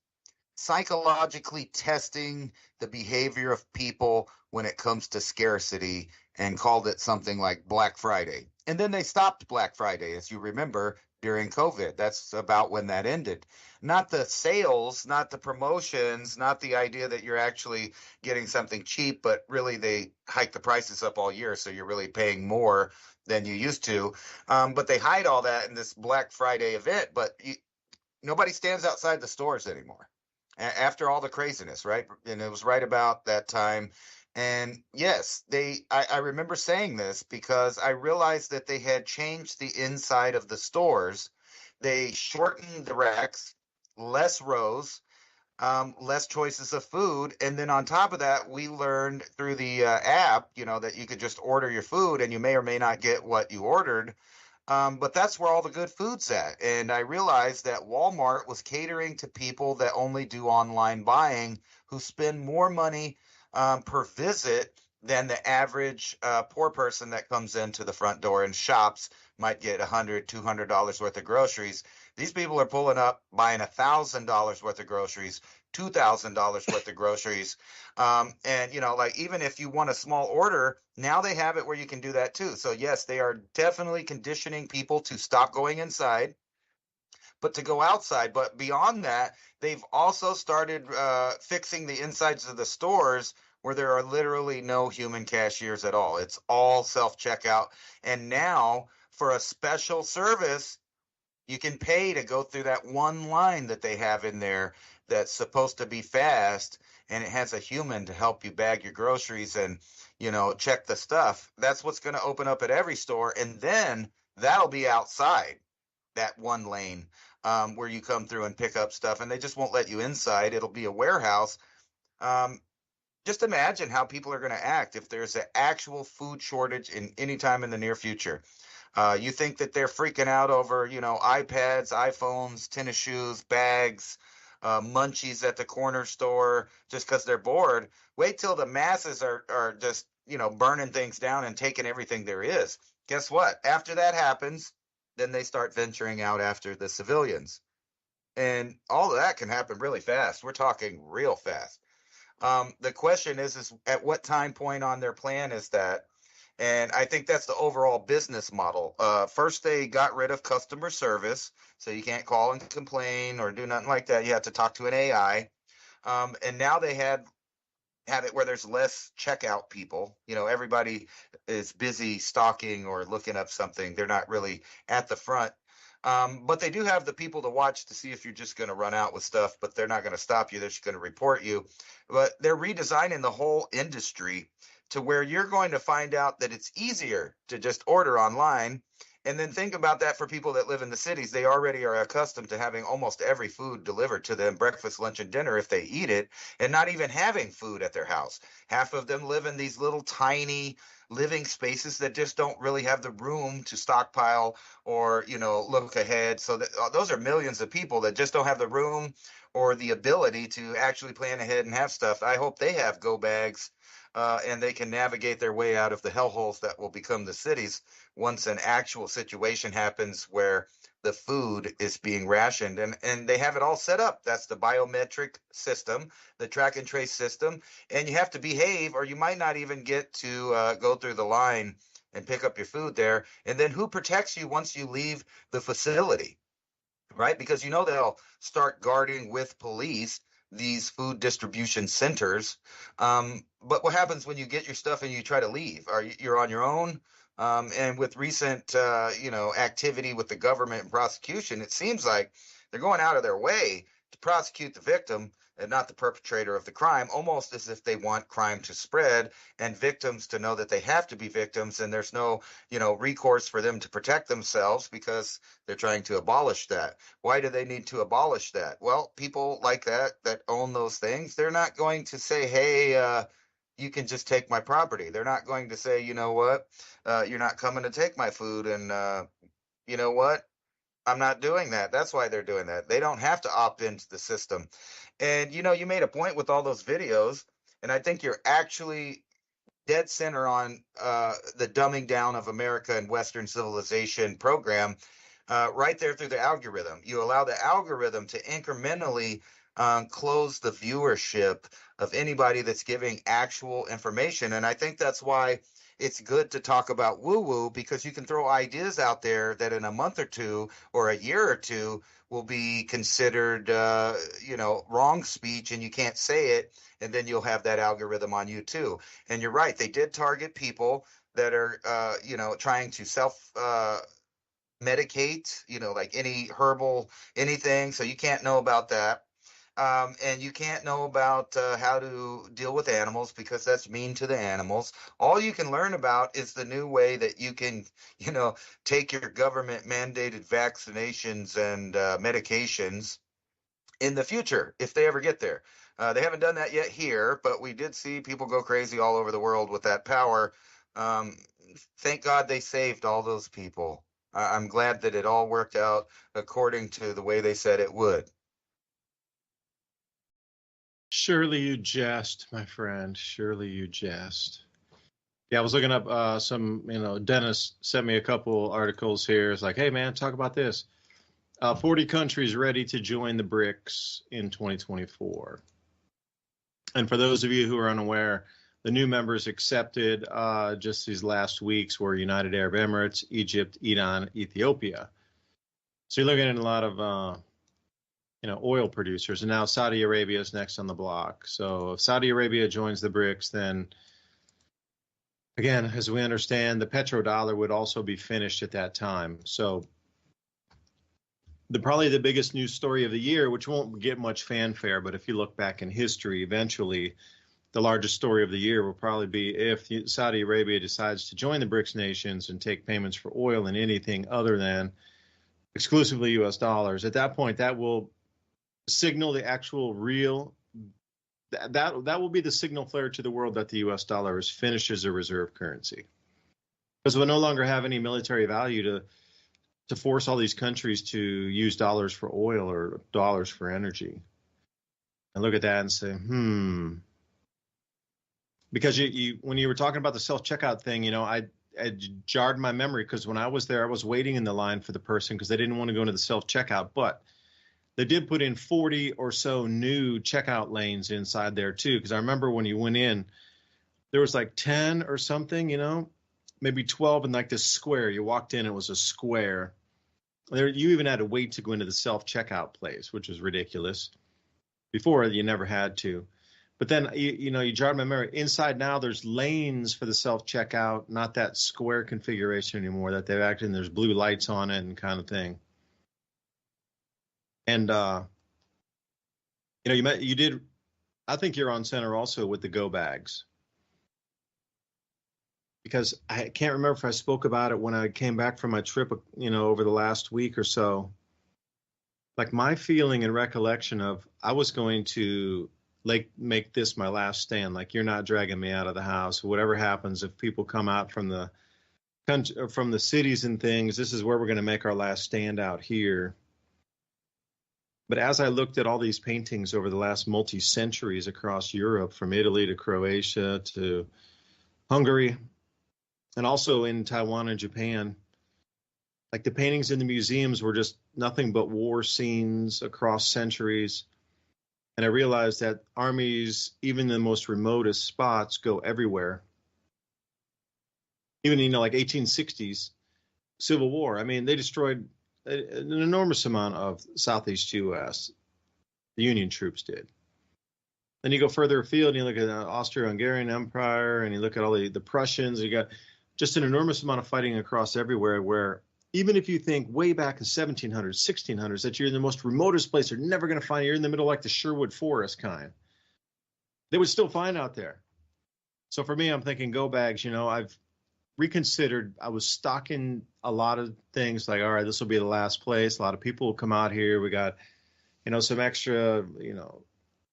psychologically testing the behavior of people when it comes to scarcity and called it something like Black Friday. And then they stopped Black Friday, as you remember, during COVID. That's about when that ended. Not the sales, not the promotions, not the idea that you're actually getting something cheap, but really they hike the prices up all year, so you're really paying more than you used to. But they hide all that in this Black Friday event, but nobody stands outside the stores anymore after all the craziness, right? And it was right about that time. And yes, I remember saying this because I realized that they had changed the inside of the stores. They shortened the racks, less rows, less choices of food. And then on top of that, we learned through the app, that you could just order your food and you may or may not get what you ordered. But that's where all the good food's at. And I realized that Walmart was catering to people that only do online buying, who spend more money per visit than the average poor person that comes into the front door and shops, might get $100, $200 worth of groceries. These people are pulling up, buying $1,000 worth of groceries, $2,000 worth of groceries. And, like even if you want a small order, now they have it where you can do that too. So yes, they are definitely conditioning people to stop going inside, but to go outside. But beyond that, they've also started fixing the insides of the stores where there are literally no human cashiers at all. It's all self-checkout. And now for a special service, you can pay to go through that one line that they have in there that's supposed to be fast, and it has a human to help you bag your groceries and, check the stuff. That's what's going to open up at every store. And then that'll be outside that one lane where you come through and pick up stuff, and they just won't let you inside. It'll be a warehouse. Just imagine how people are going to act if there's an actual food shortage in any time in the near future. You think that they're freaking out over, iPads, iPhones, tennis shoes, bags, munchies at the corner store just because they're bored. Wait till the masses are just, burning things down and taking everything there is. Guess what? After that happens, then they start venturing out after the civilians. And all of that can happen really fast. We're talking real fast. The question is at what time point on their plan is that? And I think that's the overall business model. First, they got rid of customer service, so you can't call and complain or do nothing like that. You have to talk to an AI. And now they have it where there's less checkout people. Everybody is busy stocking or looking up something. They're not really at the front. But they do have the people to watch to see if you're just going to run out with stuff, but they're not going to stop you. They're just going to report you. But they're redesigning the whole industry to where you're going to find out that it's easier to just order online. And then think about that for people that live in the cities. They already are accustomed to having almost every food delivered to them, breakfast, lunch, and dinner if they eat it, and not even having food at their house. Half of them live in these little tiny living spaces that just don't really have the room to stockpile or, look ahead. So those are millions of people that just don't have the room or the ability to actually plan ahead and have stuff. I hope they have go bags. And they can navigate their way out of the hellholes that will become the cities once an actual situation happens where the food is being rationed. And they have it all set up. That's the biometric system, the track and trace system. And you have to behave, or you might not even get to go through the line and pick up your food there. And then who protects you once you leave the facility, right? Because they'll start guarding with police these food distribution centers. But what happens when you get your stuff and you try to leave? You're on your own? And with recent, activity with the government and prosecution, it seems like they're going out of their way to prosecute the victim and not the perpetrator of the crime, almost as if they want crime to spread and victims to know that they have to be victims, and there's no, recourse for them to protect themselves because they're trying to abolish that. Why do they need to abolish that? Well, people like that own those things, they're not going to say, hey, you can just take my property. They're not going to say, you know what, you're not coming to take my food, and you know what, I'm not doing that. That's why they're doing that. They don't have to opt into the system. And, you made a point with all those videos, and I think you're actually dead center on the dumbing down of America and Western civilization program right there through the algorithm. You allow the algorithm to incrementally close the viewership of anybody that's giving actual information. And I think that's why it's good to talk about woo-woo, because you can throw ideas out there that in a month or two or a year or two will be considered, wrong speech, and you can't say it, and then you'll have that algorithm on you too. And you're right, they did target people that are, trying to medicate, like any herbal, anything. So you can't know about that. And you can't know about how to deal with animals because that's mean to the animals. All you can learn about is the new way that you can, take your government mandated vaccinations and medications in the future, if they ever get there. They haven't done that yet here, but we did see people go crazy all over the world with that power. Thank God they saved all those people. I'm glad that it all worked out according to the way they said it would. Surely you jest, my friend. Surely you jest. Yeah, I was looking up some, Dennis sent me a couple articles here. It's like, hey, man, talk about this. 40 countries ready to join the BRICS in 2024. And for those of you who are unaware, the new members accepted just these last weeks were United Arab Emirates, Egypt, Iran, Ethiopia. So you're looking at a lot of oil producers, and now Saudi Arabia is next on the block. So if Saudi Arabia joins the BRICS, then again, as we understand, the petrodollar would also be finished at that time. So probably the biggest news story of the year, which won't get much fanfare, but if you look back in history, eventually the largest story of the year will probably be if Saudi Arabia decides to join the BRICS nations and take payments for oil and anything other than exclusively U.S. dollars. At that point, that will signal the actual real, that will be the signal flare to the world that the U.S. dollar is finished as a reserve currency. Because we'll no longer have any military value to force all these countries to use dollars for oil or dollars for energy. And look at that and say, Because you when you were talking about the self-checkout thing, I jarred my memory because when I was there, I was waiting in the line for the person because they didn't want to go into the self-checkout, but they did put in 40 or so new checkout lanes inside there too. Because I remember when you went in, there was like 10 or something, maybe 12 in like this square. You walked in, it was a square. There, you even had to wait to go into the self-checkout place, which was ridiculous. Before, you never had to. But then, you jog my memory. Inside now, there's lanes for the self-checkout, not that square configuration anymore that they've acted, and there's blue lights on it and kind of thing. And, you did, I think you're on center also with the go bags. Because I can't remember if I spoke about it when I came back from my trip, over the last week or so. Like my feeling and recollection of I was going to make this my last stand. Like you're not dragging me out of the house. Whatever happens, if people come out from the country, from the cities and things, this is where we're going to make our last stand out here. But as I looked at all these paintings over the last multi-centuries across Europe, from Italy to Croatia to Hungary, and also in Taiwan and Japan, like the paintings in the museums were just nothing but war scenes across centuries. And I realized that armies, even the most remotest spots, go everywhere. Even, like 1860s Civil War. I mean, they destroyed an enormous amount of Southeast U.S. The Union troops did. Then you go further afield and you look at the Austro-Hungarian Empire and you look at all the Prussians. You got just an enormous amount of fighting across everywhere, where even if you think way back in 1700s, 1600s, that you're in the most remotest place, they're never going to find you. You're in the middle like the Sherwood Forest kind. They would still find out there. So for me, I'm thinking go bags. I've reconsidered. I was stocking a lot of things like, all right, this will be the last place. A lot of people will come out here. We got, some extra,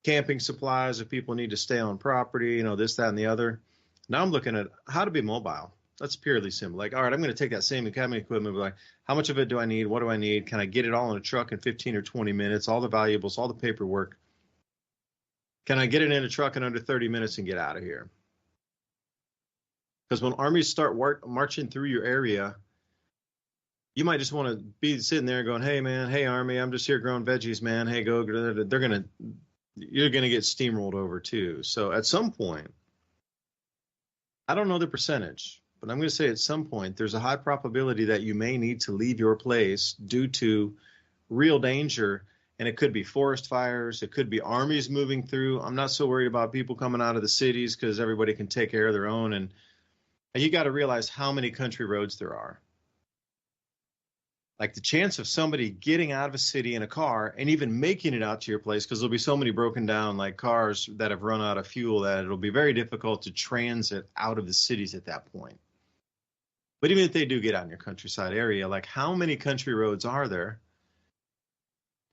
camping supplies if people need to stay on property, this, that, and the other. Now I'm looking at how to be mobile. That's purely simple. Like, all right, I'm going to take that same cabin equipment, but like, how much of it do I need? What do I need? Can I get it all in a truck in 15 or 20 minutes? All the valuables, all the paperwork. Can I get it in a truck in under 30 minutes and get out of here? Because when armies start marching through your area, you might just want to be sitting there going, hey, man, hey, army, I'm just here growing veggies, man. Hey, go. You're going to get steamrolled over too. So at some point, I don't know the percentage, but I'm going to say at some point, there's a high probability that you may need to leave your place due to real danger. And it could be forest fires. It could be armies moving through. I'm not so worried about people coming out of the cities because everybody can take care of their own. And you got to realize how many country roads there are. Like the chance of somebody getting out of a city in a car and even making it out to your place, because there'll be so many broken down like cars that have run out of fuel that it'll be very difficult to transit out of the cities at that point. But even if they do get out in your countryside area, like how many country roads are there?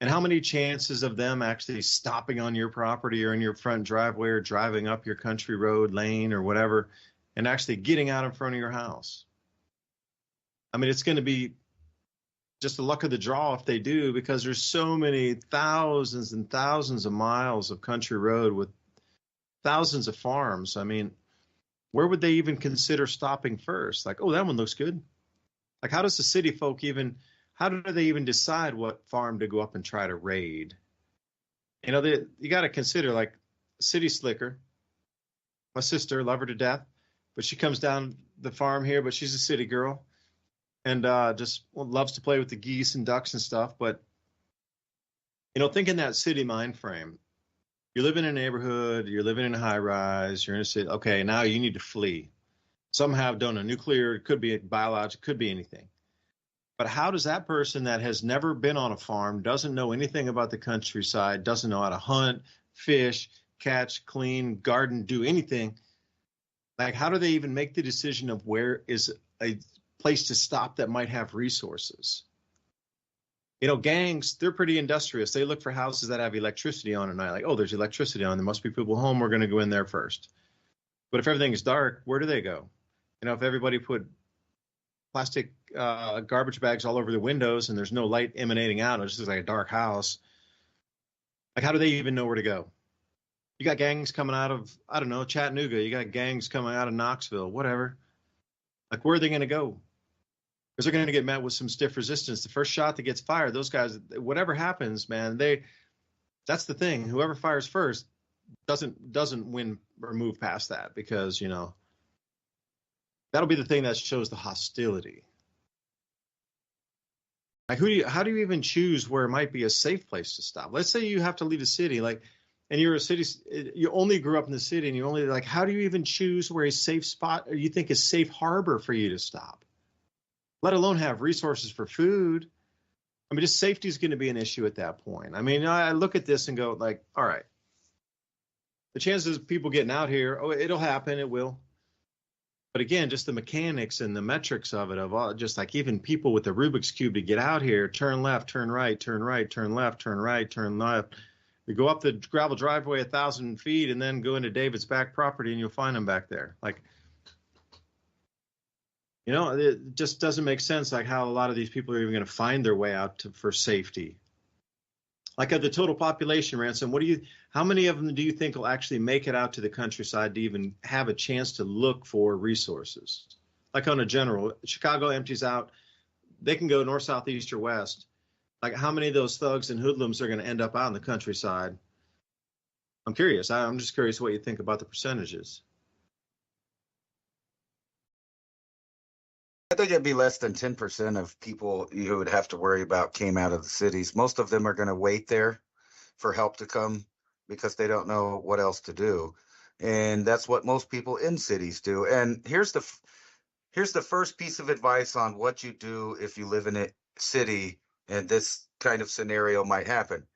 And how many chances of them actually stopping on your property or in your front driveway or driving up your country road lane or whatever and actually getting out in front of your house? I mean, it's going to be just the luck of the draw if they do, because there's so many thousands and thousands of miles of country road with thousands of farms. I mean, where would they even consider stopping first? Like, oh, that one looks good. Like, how does the city folk how do they even decide what farm to go up and try to raid? You got to consider, like, City Slicker, my sister, love her to death, but she comes down the farm here, but she's a city girl. And just loves to play with the geese and ducks and stuff. But, think in that city mind frame. You live in a neighborhood, you're living in a high rise, you're in a city. Okay, now you need to flee. Some have done a nuclear, it could be a biological, could be anything. But how does that person that has never been on a farm, doesn't know anything about the countryside, doesn't know how to hunt, fish, catch, clean, garden, do anything, like how do they even make the decision of where is a place to stop that might have resources? Gangs, they're pretty industrious. They look for houses that have electricity on at night. Like, oh, there's electricity on. There must be people home. We're going to go in there first. But if everything is dark, where do they go? If everybody put plastic garbage bags all over the windows and there's no light emanating out, it's just like a dark house. Like, how do they even know where to go? You got gangs coming out of, I don't know, Chattanooga. You got gangs coming out of Knoxville, whatever. Like, where are they going to go? Because they're going to get met with some stiff resistance. The first shot that gets fired, those guys, whatever happens, man, that's the thing. Whoever fires first doesn't win or move past that, because, that'll be the thing that shows the hostility. Like, how do you even choose where it might be a safe place to stop? Let's say you have to leave a city, like, and you're a city, you only grew up in the city, and you only, like, how do you even choose where a safe spot or you think is safe harbor for you to stop? Let alone have resources for food. I mean, just safety is going to be an issue at that point. I mean, I look at this and go, like, all right, the chances of people getting out here, oh, it'll happen, it will. But again, just the mechanics and the metrics of it, of all, just like even people with the Rubik's Cube to get out here, turn left, turn right, turn right, turn left, turn right, turn left. You go up the gravel driveway 1,000 feet and then go into David's back property and you'll find him back there. Like, you know, it just doesn't make sense, like how a lot of these people are even going to find their way out for safety. Like of the total population, Ransom, how many of them do you think will actually make it out to the countryside to even have a chance to look for resources? Like on a general, Chicago empties out, they can go north, south, east, or west. Like how many of those thugs and hoodlums are going to end up out in the countryside? I'm curious. I'm just curious what you think about the percentages. I think it'd be less than 10% of people you would have to worry about came out of the cities. Most of them are going to wait there for help to come because they don't know what else to do. And that's what most people in cities do. And here's the first piece of advice on what you do if you live in a city and this kind of scenario might happen.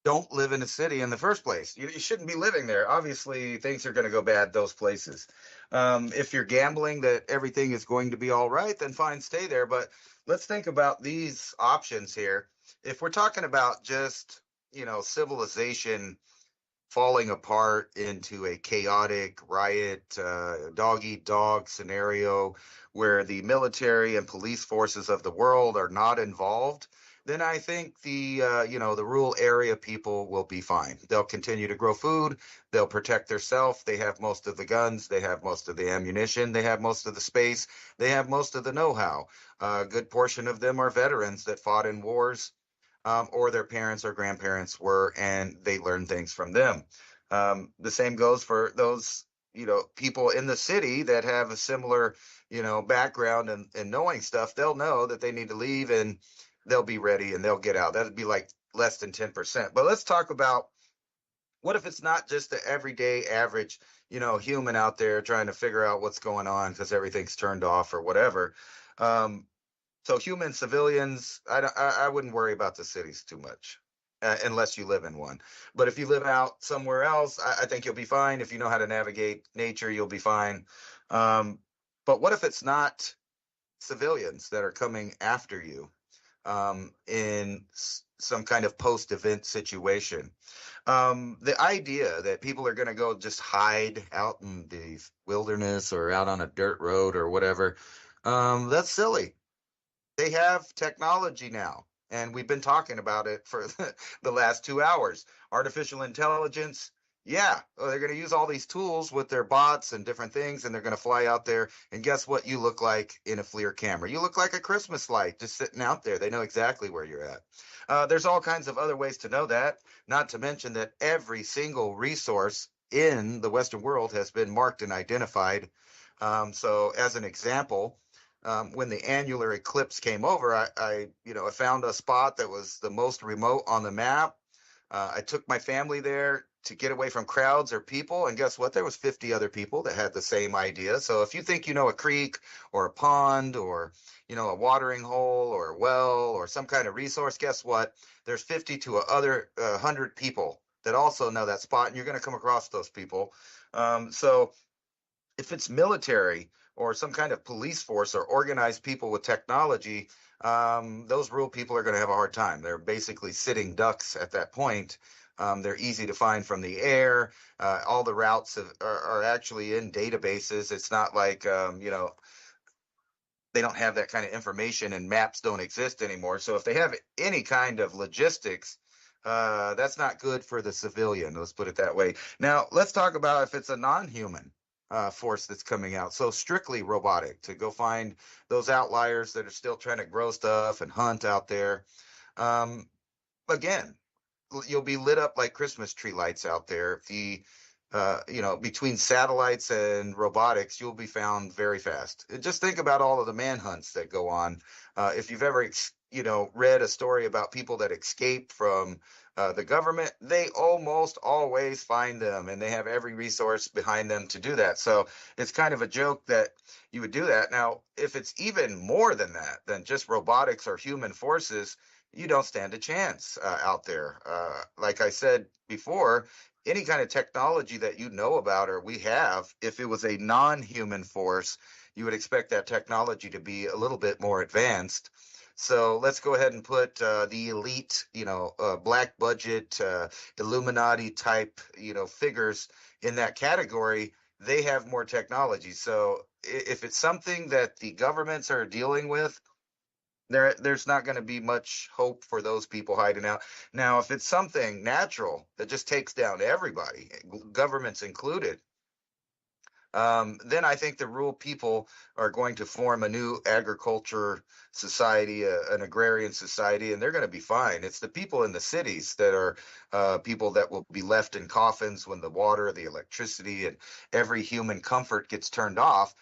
Don't live in a city in the first place. You shouldn't be living there. Obviously, things are going to go bad those places. If you're gambling that everything is going to be all right, then fine, stay there. But let's think about these options here. If we're talking about just, civilization falling apart into a chaotic riot, dog eat dog scenario where the military and police forces of the world are not involved, then I think the rural area people will be fine. They'll continue to grow food. They'll protect themselves. They have most of the guns. They have most of the ammunition. They have most of the space. They have most of the know-how. A good portion of them are veterans that fought in wars, or their parents or grandparents were, and they learned things from them. The same goes for those, people in the city that have a similar, background and knowing stuff. They'll know that they need to leave and they'll be ready and they'll get out. That'd be like less than 10%. But let's talk about what if it's not just the everyday average, human out there trying to figure out what's going on because everything's turned off or whatever. So human civilians, I wouldn't worry about the cities too much unless you live in one. But if you live out somewhere else, I think you'll be fine. If you know how to navigate nature, you'll be fine. But what if it's not civilians that are coming after you? In some kind of post-event situation. The idea that people are going to go just hide out in the wilderness or out on a dirt road or whatever, that's silly. They have technology now, and we've been talking about it for the last 2 hours. Artificial intelligence. Yeah, they're going to use all these tools with their bots and different things, and they're going to fly out there. And guess what you look like in a FLIR camera? You look like a Christmas light just sitting out there. They know exactly where you're at. There's all kinds of other ways to know that, not to mention that every single resource in the Western world has been marked and identified. So as an example, when the annular eclipse came over, I found a spot that was the most remote on the map. I took my family there to get away from crowds or people. And guess what? There was 50 other people that had the same idea. So if you think you know a creek or a pond or, a watering hole or a well or some kind of resource, guess what? There's 50 to other 100 people that also know that spot, and you're going to come across those people. So if it's military or some kind of police force or organized people with technology, those rural people are going to have a hard time. They're basically sitting ducks at that point. They're easy to find from the air. All the routes are actually in databases. It's not like, they don't have that kind of information and maps don't exist anymore. So if they have any kind of logistics, that's not good for the civilian. Let's put it that way. Now, let's talk about if it's a non-human force that's coming out. So strictly robotic, to go find those outliers that are still trying to grow stuff and hunt out there. Again, you'll be lit up like Christmas tree lights out there. between satellites and robotics, you'll be found very fast. Just think about all of the manhunts that go on. If you've ever, read a story about people that escape from the government, they almost always find them, and they have every resource behind them to do that. So it's kind of a joke that you would do that. Now, if it's even more than that, than just robotics or human forces, you don't stand a chance out there. Like I said before, any kind of technology that you know about or we have, if it was a non-human force, you would expect that technology to be a little bit more advanced. So let's go ahead and put the elite, black budget, Illuminati type, figures in that category. They have more technology. So if it's something that the governments are dealing with, there's not going to be much hope for those people hiding out. Now, if it's something natural that just takes down everybody, governments included, then I think the rural people are going to form a new agriculture society, an agrarian society, and they're going to be fine. It's the people in the cities that are people that will be left in coffins when the water, the electricity, and every human comfort gets turned off.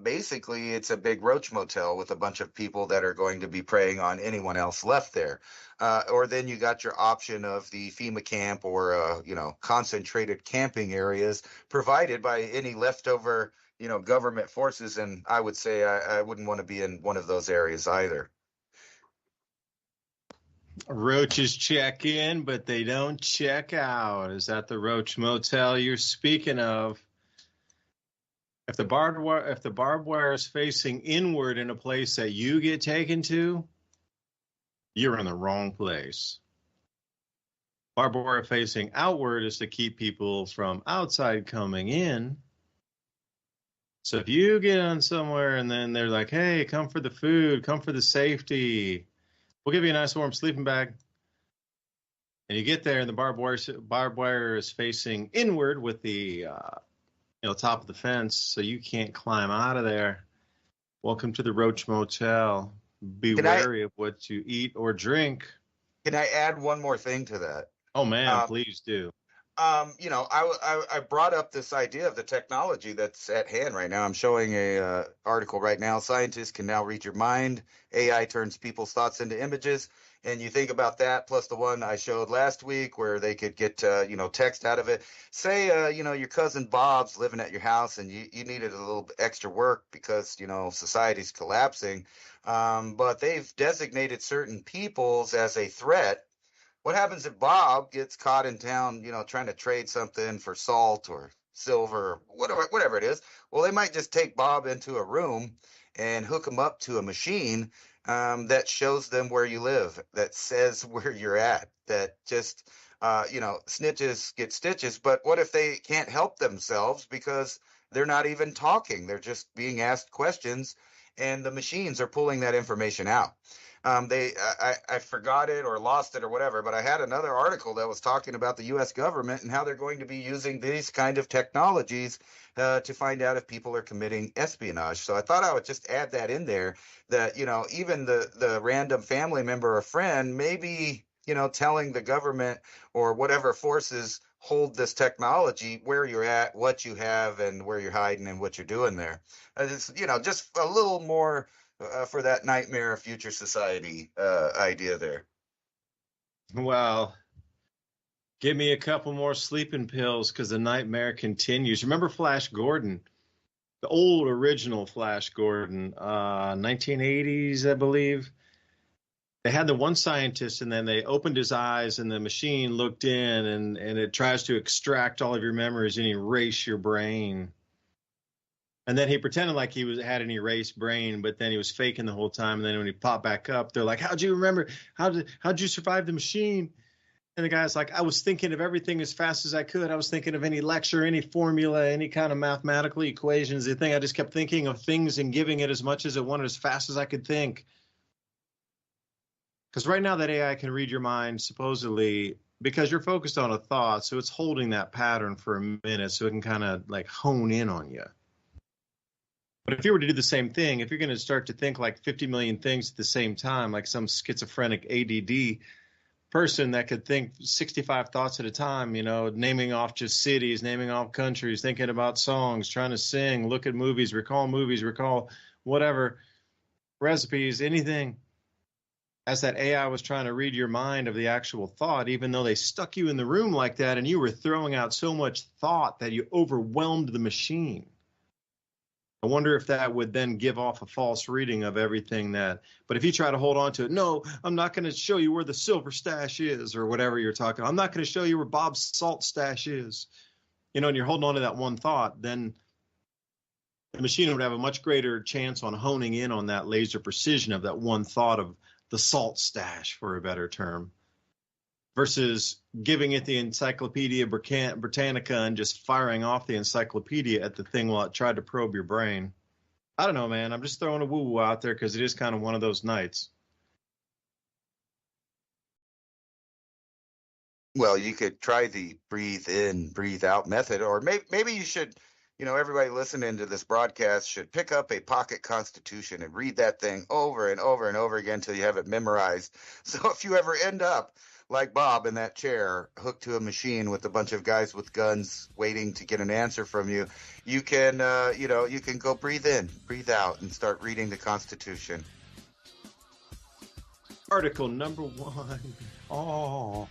Basically, it's a big roach motel with a bunch of people that are going to be preying on anyone else left there. Or then you got your option of the FEMA camp or, concentrated camping areas provided by any leftover, government forces. And I would say I wouldn't want to be in one of those areas either. Roaches check in, but they don't check out. Is that the roach motel you're speaking of? If the barbed wire is facing inward in a place that you get taken to, you're in the wrong place. Barbed wire facing outward is to keep people from outside coming in. So if you get on somewhere and then they're like, hey, come for the food, come for the safety, we'll give you a nice warm sleeping bag. And you get there and the barbed wire is facing inward with the top of the fence, so you can't climb out of there. Welcome to the Roach Motel. Be wary of what you eat or drink. Can I add one more thing to that? Oh man, please do. I brought up this idea of the technology that's at hand right now. I'm showing a article right now. Scientists can now read your mind. AI turns people's thoughts into images. And you think about that, plus the one I showed last week where they could get, text out of it. Say, your cousin Bob's living at your house and you needed a little extra work because, society's collapsing. But they've designated certain peoples as a threat. What happens if Bob gets caught in town, trying to trade something for salt or silver, or whatever it is? Well, they might just take Bob into a room and hook him up to a machine that shows them where you live, that says where you're at, that just, snitches get stitches. But what if they can't help themselves because they're not even talking? They're just being asked questions and the machines are pulling that information out. I forgot it or lost it or whatever, but I had another article that was talking about the U.S. government and how they're going to be using these kind of technologies to find out if people are committing espionage. So I thought I would just add that in there, that, even the random family member or friend may be, telling the government or whatever forces hold this technology where you're at, what you have, and where you're hiding and what you're doing there. Just a little more for that nightmare future society idea there. Well, give me a couple more sleeping pills because the nightmare continues. Remember Flash Gordon, the old original Flash Gordon, 1980s, I believe. They had the one scientist and then they opened his eyes and the machine looked in and it tries to extract all of your memories and erase your brain. And then he pretended like he had an erased brain, but then he was faking the whole time. And then when he popped back up, they're like, how'd you remember? How'd you survive the machine? And the guy's like, I was thinking of everything as fast as I could. I was thinking of any lecture, any formula, any kind of mathematical equations. The thing, I just kept thinking of things and giving it as much as it wanted as fast as I could think. Because right now that AI can read your mind, supposedly, because you're focused on a thought, so it's holding that pattern for a minute so it can kind of like hone in on you. But if you were to do the same thing, if you're going to start to think like 50 million things at the same time, like some schizophrenic ADD person that could think 65 thoughts at a time, you know, naming off just cities, naming off countries, thinking about songs, trying to sing, look at movies, recall whatever, recipes, anything. As that AI was trying to read your mind of the actual thought, even though they stuck you in the room like that and you were throwing out so much thought that you overwhelmed the machine. I wonder if that would then give off a false reading of everything that, but if you try to hold on to it, no, I'm not going to show you where the silver stash is or whatever you're talking. I'm not going to show you where Bob's salt stash is, you know, and you're holding on to that one thought, then the machine would have a much greater chance on honing in on that laser precision of that one thought of the salt stash, for a better term, versus giving it the Encyclopedia Britannica and just firing off the encyclopedia at the thing while it tried to probe your brain. I don't know, man. I'm just throwing a woo-woo out there because it is kind of one of those nights. Well, you could try the breathe in, breathe out method, or maybe you should, you know, everybody listening to this broadcast should pick up a pocket constitution and read that thing over and over and over again until you have it memorized. So if you ever end up like Bob in that chair, hooked to a machine with a bunch of guys with guns waiting to get an answer from you, you can, you can go breathe in, breathe out, and start reading the Constitution. Article number 1. Oh,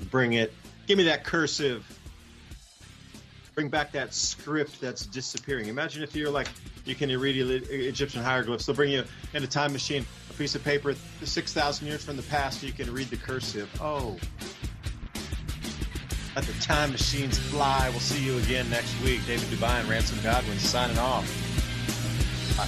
bring it. Give me that cursive. Bring back that script that's disappearing. Imagine if you're like, you can read Egyptian hieroglyphs. They'll bring you in a time machine, a piece of paper 6,000 years from the past, so you can read the cursive. Oh. Let the time machines fly. We'll see you again next week. David DuByne, Ransom Godwin signing off. Bye.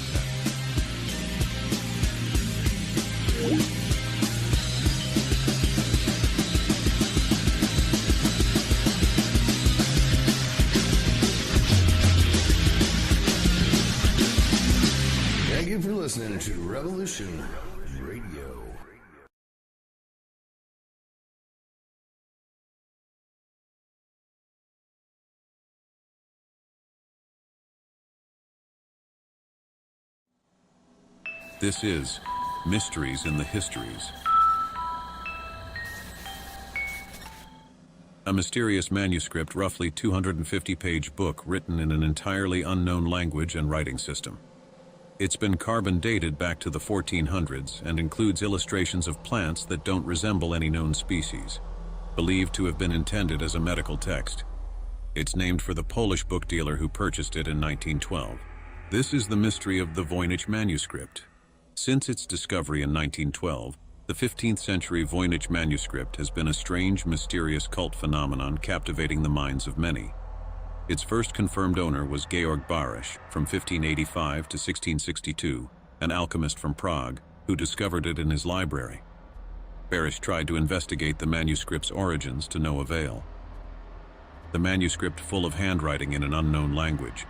Thank you for listening to Revolution Radio. This is Mysteries in the Histories. A mysterious manuscript, roughly 250-page book written in an entirely unknown language and writing system. It's been carbon dated back to the 1400s and includes illustrations of plants that don't resemble any known species, believed to have been intended as a medical text. It's named for the Polish book dealer who purchased it in 1912. This is the mystery of the Voynich manuscript. Since its discovery in 1912, the 15th century Voynich manuscript has been a strange, mysterious cult phenomenon captivating the minds of many. Its first confirmed owner was Georg Barisch, from 1585 to 1662, an alchemist from Prague, who discovered it in his library. Barisch tried to investigate the manuscript's origins to no avail. The manuscript, full of handwriting in an unknown language,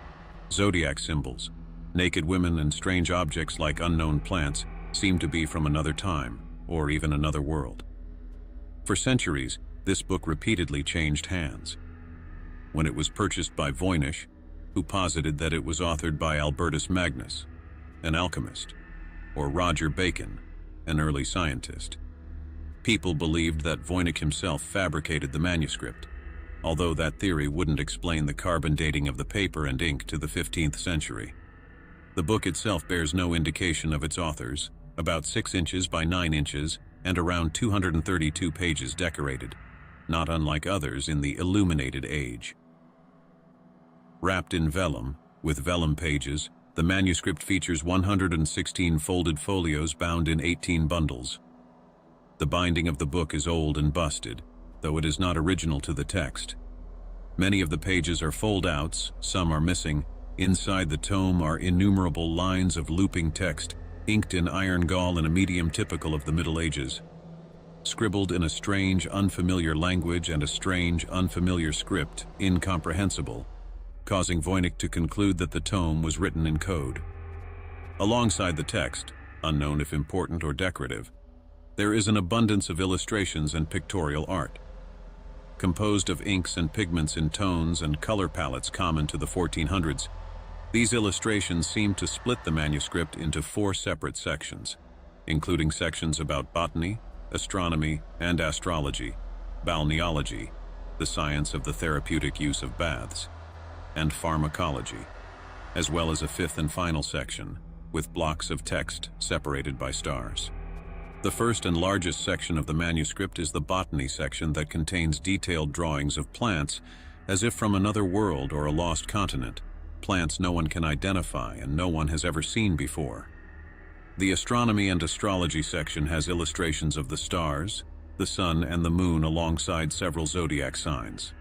zodiac symbols, naked women and strange objects like unknown plants, seemed to be from another time, or even another world. For centuries, this book repeatedly changed hands. When it was purchased by Voynich, who posited that it was authored by Albertus Magnus, an alchemist, or Roger Bacon, an early scientist. People believed that Voynich himself fabricated the manuscript, although that theory wouldn't explain the carbon dating of the paper and ink to the 15th century. The book itself bears no indication of its authors, about 6 inches by 9 inches and around 232 pages decorated, not unlike others in the illuminated age. Wrapped in vellum, with vellum pages, the manuscript features 116 folded folios bound in 18 bundles. The binding of the book is old and busted, though it is not original to the text. Many of the pages are fold-outs, some are missing. Inside the tome are innumerable lines of looping text, inked in iron gall in a medium typical of the Middle Ages. Scribbled in a strange, unfamiliar language and a strange, unfamiliar script, incomprehensible, causing Voynich to conclude that the tome was written in code. Alongside the text, unknown if important or decorative, there is an abundance of illustrations and pictorial art. Composed of inks and pigments in tones and color palettes common to the 1400s, these illustrations seem to split the manuscript into 4 separate sections, including sections about botany, astronomy and astrology, balneology, the science of the therapeutic use of baths, and pharmacology, as well as a fifth and final section, with blocks of text separated by stars. The first and largest section of the manuscript is the botany section that contains detailed drawings of plants as if from another world or a lost continent, plants no one can identify and no one has ever seen before. The astronomy and astrology section has illustrations of the stars, the sun and the moon alongside several zodiac signs.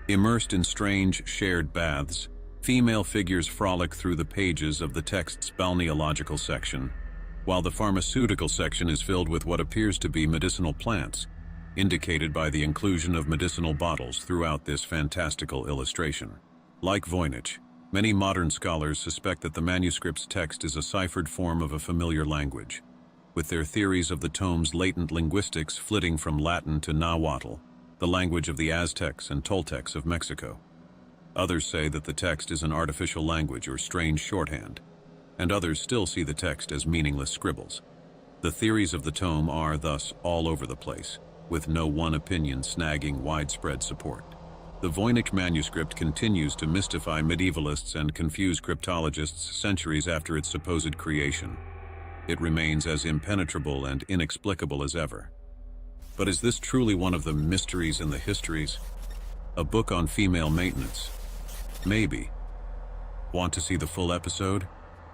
Immersed in strange shared baths, female figures frolic through the pages of the text's balneological section, while the pharmaceutical section is filled with what appears to be medicinal plants, indicated by the inclusion of medicinal bottles throughout this fantastical illustration. Like Voynich, many modern scholars suspect that the manuscript's text is a ciphered form of a familiar language, with their theories of the tome's latent linguistics flitting from Latin to Nahuatl, the language of the Aztecs and Toltecs of Mexico. Others say that the text is an artificial language or strange shorthand, and others still see the text as meaningless scribbles. The theories of the tome are, thus, all over the place, with no one opinion snagging widespread support. The Voynich manuscript continues to mystify medievalists and confuse cryptologists centuries after its supposed creation. It remains as impenetrable and inexplicable as ever. But is this truly one of the mysteries in the histories? A book on female maintenance? Maybe. Want to see the full episode?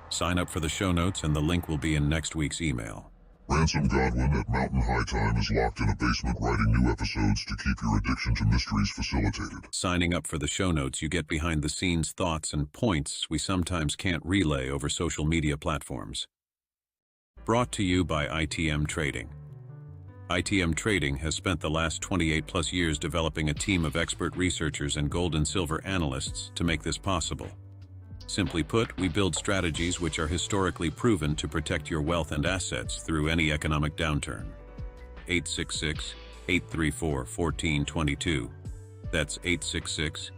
Sign up for the show notes and the link will be in next week's email. Ransom Godwin at Mountain High Time is locked in a basement writing new episodes to keep your addiction to mysteries facilitated. Signing up for the show notes, you get behind-the-scenes thoughts and points we sometimes can't relay over social media platforms. Brought to you by ITM Trading. ITM Trading has spent the last 28+ years developing a team of expert researchers and gold and silver analysts to make this possible. Simply put, we build strategies which are historically proven to protect your wealth and assets through any economic downturn. 866-834-1422. That's 866